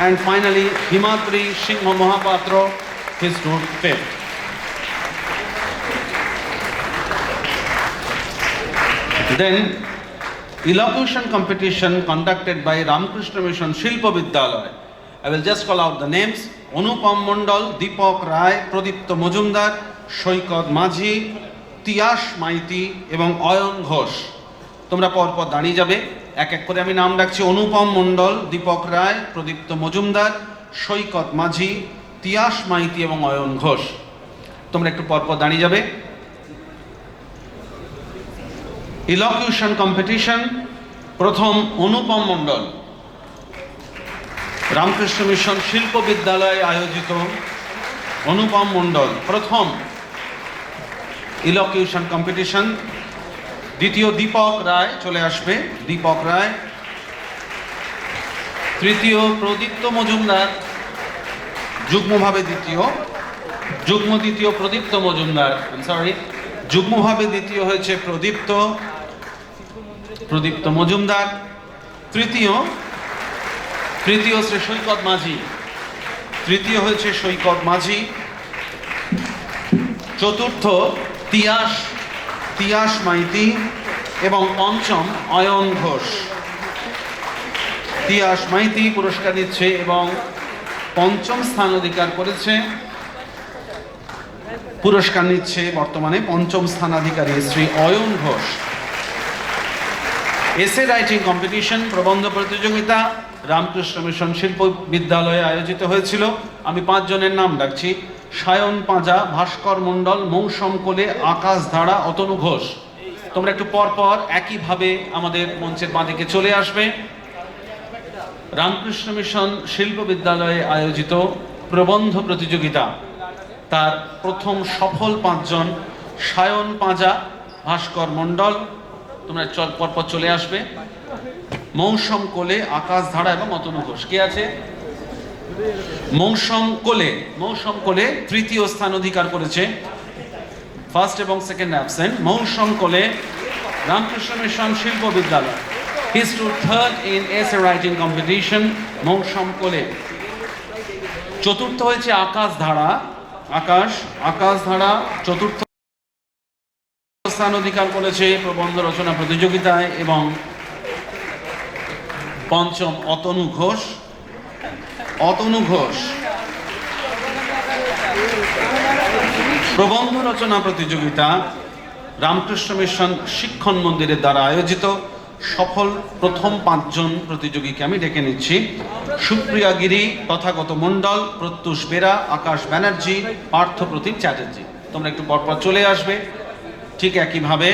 Speaker 1: And finally, Himadri Singha Mahapatra, he stood fifth. Then, elocution competition conducted by Ramakrishna Mission Shilpa Vidyalaya. I will just call out the names: Anupam Mondal, Deepak Rai, Pradipta Majumdar, Shoykot Majhi, Tiyash Maiti এবং অয়ন ঘোষ। তোমরা পরপর দাঁড়িয়ে যাবে, এক এক করে আমি নাম ডাকছি। অনুপম মণ্ডল, দীপক রায়, প্রদীপ্ত মজুমদার, সৈকত মাঝি, তিয়াস মাইতি এবং অয়ন ঘোষ। তোমরা একটু পরপর দাঁড়িয়ে যাবে। ইলোকিউশন কম্পিটিশন প্রথম অনুপম মণ্ডল, রামকৃষ্ণ মিশন শিল্প বিদ্যালয়ে আয়োজিত অনুপম মণ্ডল প্রথম। ইলোকিউশন কম্পিটিশন। দ্বিতীয় দীপক রায় চলে আসবে, দীপক রায়। তৃতীয় প্রদীপ্ত মজুমদার, যুগ্মভাবে দ্বিতীয়, যুগ্ম দ্বিতীয় প্রদীপ্ত মজুমদার, সরি, যুগ্মভাবে দ্বিতীয় হয়েছে প্রদীপ্ত মজুমদার। তৃতীয় শ্রী সৈকত মাঝি, তৃতীয় হয়েছে সৈকত মাঝি। চতুর্থ তিয়াস মাইতি এবং পঞ্চম অয়ন ঘোষ। তিয়াস মাইতি পুরস্কার নিচ্ছে এবং পঞ্চম স্থান অধিকার করেছে, পুরস্কার নিচ্ছে বর্তমানে পঞ্চম স্থানাধিকারী Shri Ayan Ghosh. Essay writing competition, প্রবন্ধ প্রতিযোগিতা রামকৃষ্ণ মিশন শিল্প বিদ্যালয়ে আয়োজিত হয়েছিল। আমি 5 জনের নাম ডাকছি: সায়ন পাঁজা, ভাস্কর মণ্ডল, মৌসম কোলে, আকাশ ধারা, অতনু ঘোষ। তোমরা একটু পর পর একইভাবে আমাদের মঞ্চের বাঁদিকে চলে আসবে। রামকৃষ্ণ মিশন শিল্প বিদ্যালয়ে আয়োজিত প্রবন্ধ প্রতিযোগিতা, তার প্রথম সফল 5 জন: সায়ন পাঁজা, ভাস্কর মণ্ডল, তোমরা পরপর চলে আসবে, মৌসম কোলে, আকাশ ধারা এবং অতনু ঘোষ। কে আছে? মৌসম কোলে তৃতীয় স্থান অধিকার করেছে, ফার্স্ট এবং সেকেন্ড অ্যাবসেন্ট। মৌসম কোলে, রামকৃষ্ণ মিশন শিল্প বিদ্যালয়। He stood third in essay writing competition. মৌসম কোলে। চতুর্থ হয়েছে আকাশ ধারা, আকাশ ধারা চতুর্থ স্থান অধিকার করেছে প্রবন্ধ রচনা প্রতিযোগিতায়। এবং পঞ্চম অতনু ঘোষ। প্রবন্ধ রচনা প্রতিযোগিতা রামকৃষ্ণ মিশন শিক্ষণ মন্দিরের দ্বারা আয়োজিত। সফল প্রথম 5 জন প্রতিযোগীকে আমি ডেকে নিচ্ছি: সুপ্রিয়া গিরি, তথাগত মণ্ডল, প্রত্যুষ বেরা, আকাশ ব্যানার্জি, পার্থ প্রতিম চ্যাটার্জি। তোমরা একটু পরপর চলে আসবে। ঠিক একইভাবে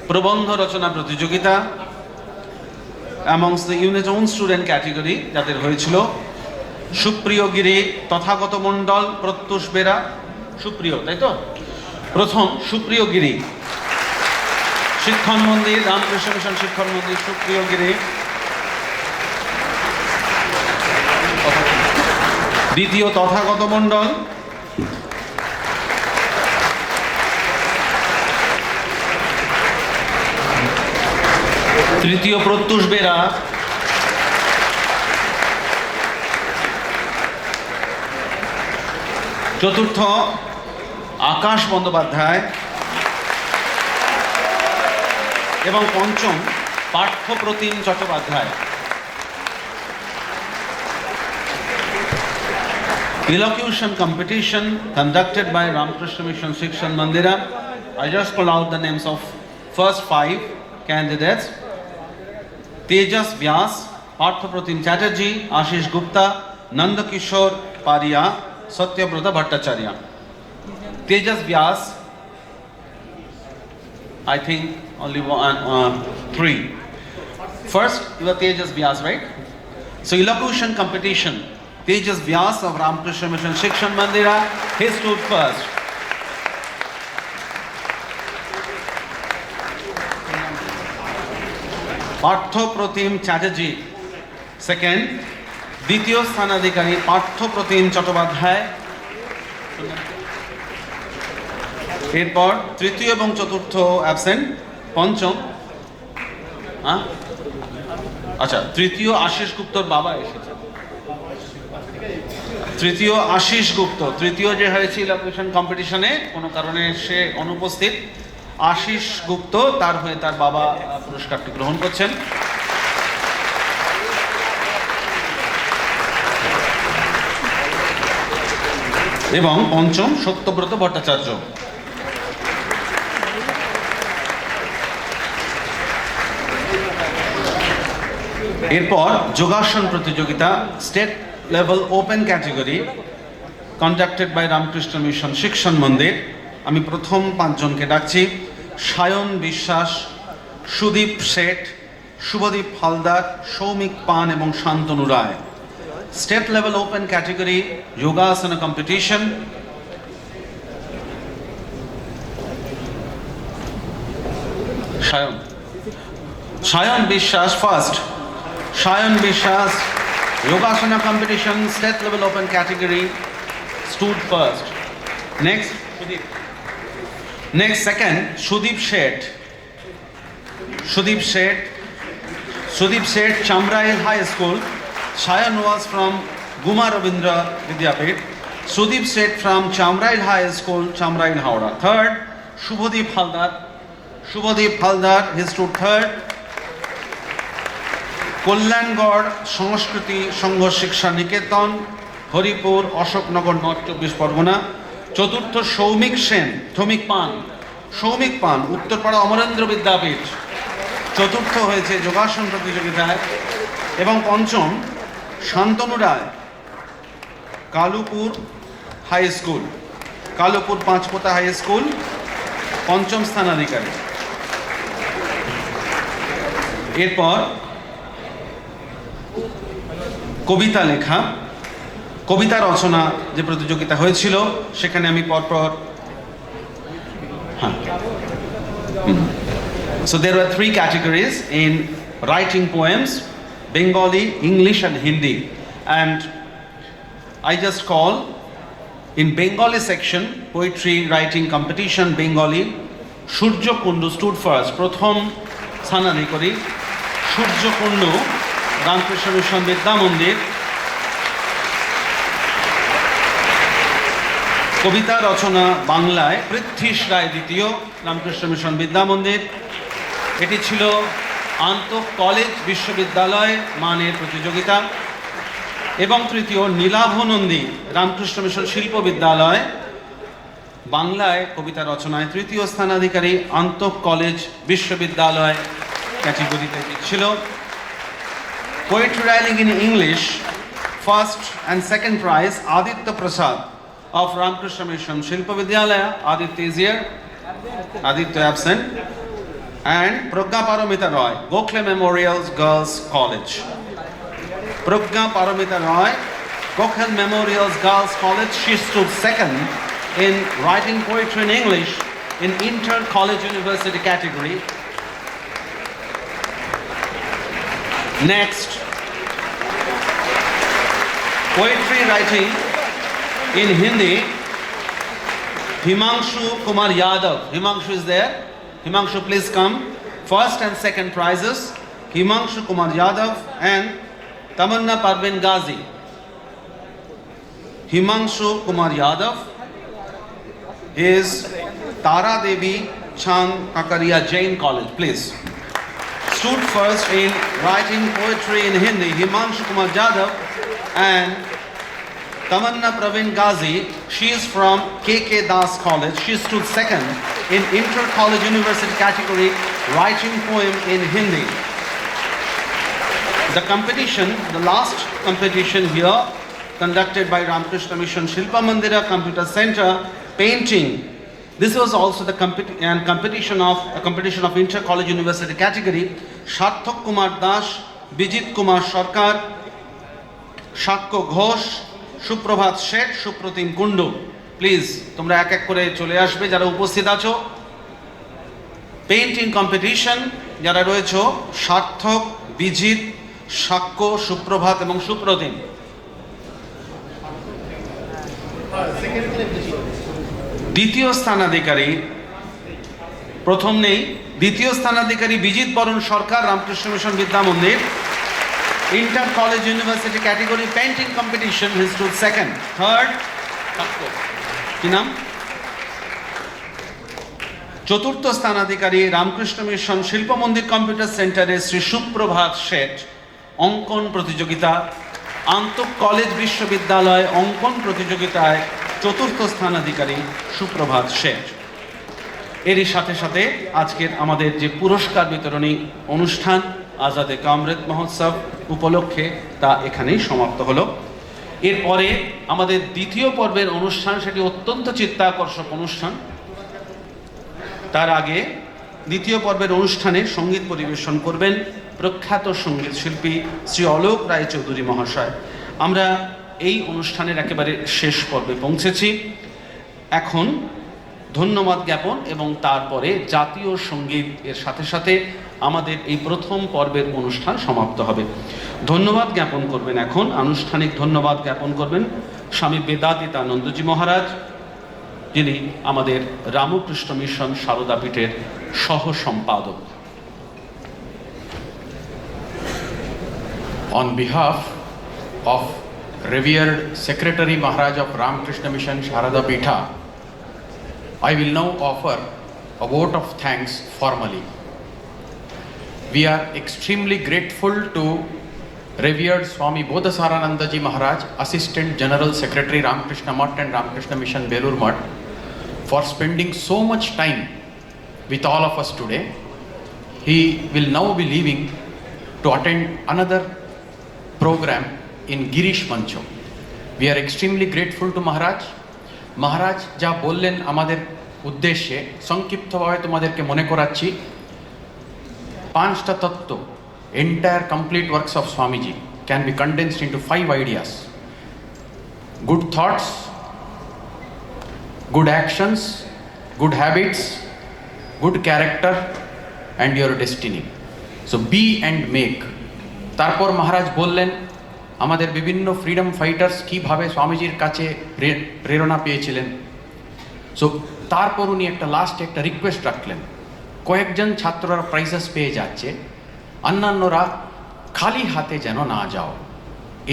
Speaker 1: প্রবন্ধ রচনা প্রতিযোগিতা amongst the unit own student category যাদের হয়েছিল: সুপ্রিয় গিরি, তথাগত মণ্ডল, প্রত্যুষ বেরা, সুপ্রিয়, তাই তো? প্রথম সুপ্রিয় গিরি, শিক্ষণ মন্দির, রামকৃষ্ণ মিশন শিক্ষণ মন্দির, সুপ্রিয় গিরি। দ্বিতীয় তথাগত মণ্ডল। তৃতীয় প্রত্যুষ বেরা। চতুর্থ আকাশ বন্দ্যোপাধ্যায় এবং পঞ্চম পার্থ প্রতিম Chattopadhyay. Elocution competition conducted by Ramakrishna Mission Shikshan Mandira. I just pull out the names of first 5 candidates: Tejas Vyas, Partha Pratim Chatterjee, Ashish Gupta, Nanda Kishore Paria, Satyabrata Bhattacharya. Tejas Vyas, I think only 3. First, you are Tejas Vyas, right? So elocution competition, Tejas Vyas of Ramakrishna Mission Shikshan Mandira, he stood first. Partha Pratim Chatterjee second. দ্বিতীয় স্থানাধিকারী পার্থ প্রতিম চট্টোপাধ্যায়। এরপর তৃতীয় এবং চতুর্থ absent. পঞ্চম আচ্ছা, তৃতীয় আশিস গুপ্তর বাবা এসেছে। তৃতীয় আশিস গুপ্ত, তৃতীয় যে হয়েছে ইলোকুশন কম্পিটিশনে কোনো কারণে সে অনুপস্থিত। আশিস গুপ্ত, তার হয়ে তার বাবা পুরস্কারটি গ্রহণ করছেন। এবং পঞ্চম সত্যব্রত ভট্টাচার্য। এরপর যোগাসন প্রতিযোগিতা, state level open category, conducted by Ramakrishna Mission Shikshan Mandir. আমি প্রথম 5 জনকে ডাকছি: সায়ন বিশ্বাস, সুদীপ শেঠ, শুভদীপ হালদার, সৌমিক পান এবং শান্তনু রায়। স্টেট লেভেল ওপেন ক্যাটেগরি যোগাসন competition, Shayan Bishas first. Shayan Bishas Yogasana competition, state level open category, stood first. Next, second, Sudeep Sheth. Sudeep Sheth, Chamrail High School. Shayan was from Guma Ravindra Vidyapith. Sudeep Sheth from Chamrail High School, Chamrail, Howrah. Third, Shubhadeep Haldar, he stood third. Kalyangarh সংস্কৃতি সংঘ শিক্ষা নিকেতন, Haripur, Ashoknagar, north 24 Pargana. চতুর্থ সৌমিক পান, উত্তরপাড়া অমরেন্দ্র বিদ্যাপীঠ, চতুর্থ হয়েছে যোগাসন প্রতিযোগিতায়। এবং পঞ্চম Shantanu Roy, Kalupur high school, Kalupur Panchpota high school, পঞ্চম স্থানাধিকারী। এরপর কবিতা লেখা, কবিতা রচনা যে প্রতিযোগিতা হয়েছিল সেখানে আমি পরপর So there were 3 categories in writing poems, Bengali, English and Hindi. And I just call in Bengali section, poetry writing competition, Bengali, Surjo Kundu stood first. প্রথম স্থানাধিকারী সূর্য কুণ্ডু, রামকৃষ্ণ মিশন বিদ্যা মন্দির। কবিতা রচনা বাংলায় পৃথ্বীশ রায় দ্বিতীয়, রামকৃষ্ণ মিশন বিদ্যা মন্দির। এটি ছিল আন্তঃ কলেজ বিশ্ববিদ্যালয় মানের প্রতিযোগিতা। এবং তৃতীয় নীলাভ নন্দী, রামকৃষ্ণ মিশন শিল্প বিদ্যালয়, বাংলায় কবিতা রচনায় তৃতীয় স্থানাধিকারী, আন্তঃ কলেজ বিশ্ববিদ্যালয় ক্যাটেগরিতে ছিল। Poetry writing in English, first and second prize, Aditya Prasad of Ramakrishna Mission Shilpa Vidyalaya. Aditya is here. Aditya absent. And Pragya Paramita Roy, Gokhale Memorials Girls College. Pragya Paramita Roy, Gokhale Memorials Girls College. She stood second in writing poetry in English in inter-college university category. Next, poetry writing in Hindi, Himanshu Kumar Yadav. Himanshu is there. Himanshu, please come. First and second prizes, Himanshu Kumar Yadav and Tamanna Parveen Ghazi. Himanshu Kumar Yadav is Tara Devi Chand Kakaria Jain College, please. Stood first in writing poetry in Hindi, Himanshu Kumar Yadav and Tamanna Praveen Ghazi. She is from KK Das College. She stood second in inter-college university category, writing poem in Hindi. The competition, the last competition here, conducted by Ramakrishna Mission Shilpa Mandira Computer Center, painting. This was also the competition of inter-college university category. Sarthak Kumar Das, Bijit Kumar Sarkar, Shakko Ghosh, Suprabhat Sheth, Supratim Kundu. Please তোমরা এক এক করে চলে আসবে যারা উপস্থিত আছো। Painting competition যারা রয়েছে, সার্থক, বিজিত, সাক্ষ্য, সুপ্রভাত এবং সুপ্রতিম। দ্বিতীয় স্থানাধিকারী, প্রথম নেই, দ্বিতীয় স্থানাধিকারী বিজিত বরণ সরকার, রামকৃষ্ণ মিশন বিদ্যা মন্দির, inter college university category painting competition, হি স্টুড সেকেন্ড। থার্ড, কি নাম? চতুর্থ স্থানাধিকারী রামকৃষ্ণ মিশন শিল্প মন্দির কম্পিউটার সেন্টারে শ্রী সুপ্রভাত শেঠ, অঙ্কন প্রতিযোগিতা, আন্তঃ কলেজ বিশ্ববিদ্যালয় অঙ্কন প্রতিযোগিতায় চতুর্থ স্থানাধিকারী সুপ্রভাত শেঠ। এরই সাথে সাথে আজকের আমাদের যে পুরস্কার বিতরণী অনুষ্ঠান আজাদে কা অমৃত মহোৎসব উপলক্ষে তা এখানেই সমাপ্ত হলো। এরপরে আমাদের দ্বিতীয় পর্বের অনুষ্ঠান, সেটি অত্যন্ত চিত্তাকর্ষক অনুষ্ঠান। তার আগে দ্বিতীয় পর্বের অনুষ্ঠানে সঙ্গীত পরিবেশন করবেন প্রখ্যাত সঙ্গীত শিল্পী শ্রী অলোক রায়চৌধুরী মহাশয়। আমরা এই অনুষ্ঠানের একেবারে শেষ পর্বে পৌঁছেছি। এখন ধন্যবাদ জ্ঞাপন এবং তারপরে জাতীয় সঙ্গীত এর সাথে সাথে আমাদের এই প্রথম পর্বের অনুষ্ঠান সমাপ্ত হবে। ধন্যবাদ জ্ঞাপন করবেন, এখন আনুষ্ঠানিক ধন্যবাদ জ্ঞাপন করবেন স্বামী বেদান্তানন্দজি মহারাজ, যিনি আমাদের রামকৃষ্ণ মিশন সারদাপীঠের সহ সম্পাদক।
Speaker 8: On behalf of Revered Secretary Maharaj of Ramakrishna Mission Saradapitha, I will now offer a vote of thanks formally. We are extremely grateful to Revered Swami Bodhasaranandaji Maharaj, Assistant General Secretary Ramakrishna Mutt and Ramakrishna Mission Belur Mutt, for spending so much time with all of us today. He will now be leaving to attend another program in Girish Mancho. We are extremely grateful to Maharaj. Maharaj যা বললেন আমাদের উদ্দেশ্যে সংক্ষিপ্তভাবে তোমাদেরকে মনে করাচ্ছি। 5টা তত্ত্ব, entire complete works of Swamiji can be condensed into 5 ideas: good thoughts, good actions, good habits, good character and your destiny. So be and make. তারপর মহারাজ বললেন আমাদের বিভিন্ন ফ্রিডম ফাইটার্স কীভাবে স্বামীজির কাছে প্রেরণা পেয়েছিলেন। সো তারপর উনি একটা লাস্টে একটা রিকোয়েস্ট রাখলেন, কয়েকজন ছাত্ররা প্রাইজেস পেয়ে যাচ্ছে, অন্যান্যরা খালি হাতে যেন না যাও,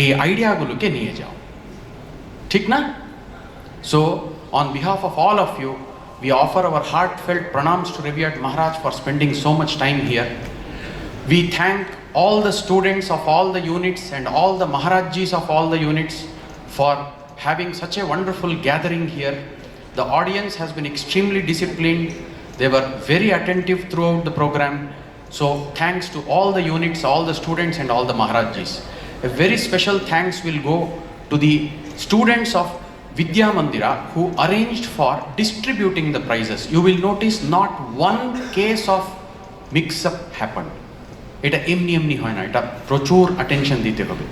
Speaker 8: এই আইডিয়াগুলোকে নিয়ে যাও, ঠিক না? So on behalf of all of you, we offer our heartfelt pranams to Revered Maharaj for spending so much time here. We thank all the students of all the units and all the Maharajjis of all the units for having such a wonderful gathering here. The audience has been extremely disciplined. They were very attentive throughout the program. So thanks to all the units, all the students and all the Maharajjis. A very special thanks will go to the students of Vidya Mandira who arranged for distributing the prizes. You will notice not one case of mix-up happened. এটা এমনি এমনি হয় না, এটা প্রচুর attention দিতে হবে।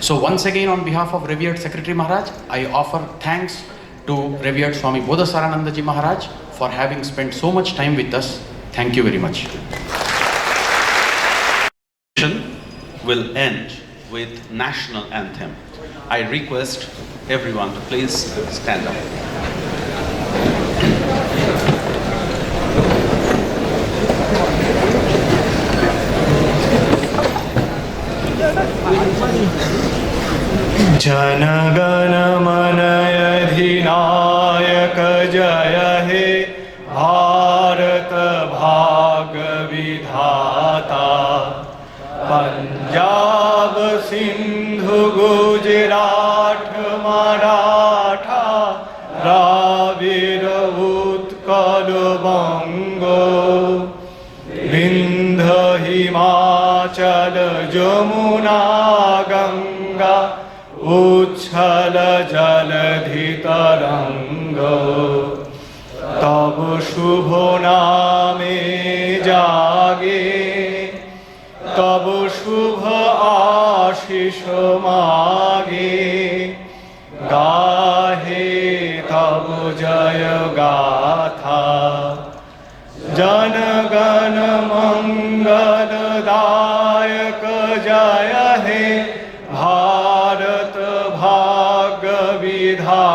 Speaker 8: So once again on behalf of reverend secretary Maharaj, I offer thanks to reverend Swami Bodhasaranandaji Maharaj for having spend so much time with us. Thank you very much.
Speaker 1: Will end with national anthem. I request everyone to please stand up.
Speaker 9: जनगण मन अधिनायक जय हे भारत भाग्य विधाता। पंजाब सिंधु गुजरात मराठा द्राविड़ उत्कल बंग विंध्य हिमाचल जमुना गंगा उच्छल जलधि तरंग। तब शुभ नामे जागे तब शुभ आशीष मागे। गाहे तब जय गाथा जन गण मंगलदायक जय हे भारत भाग्य विधाता।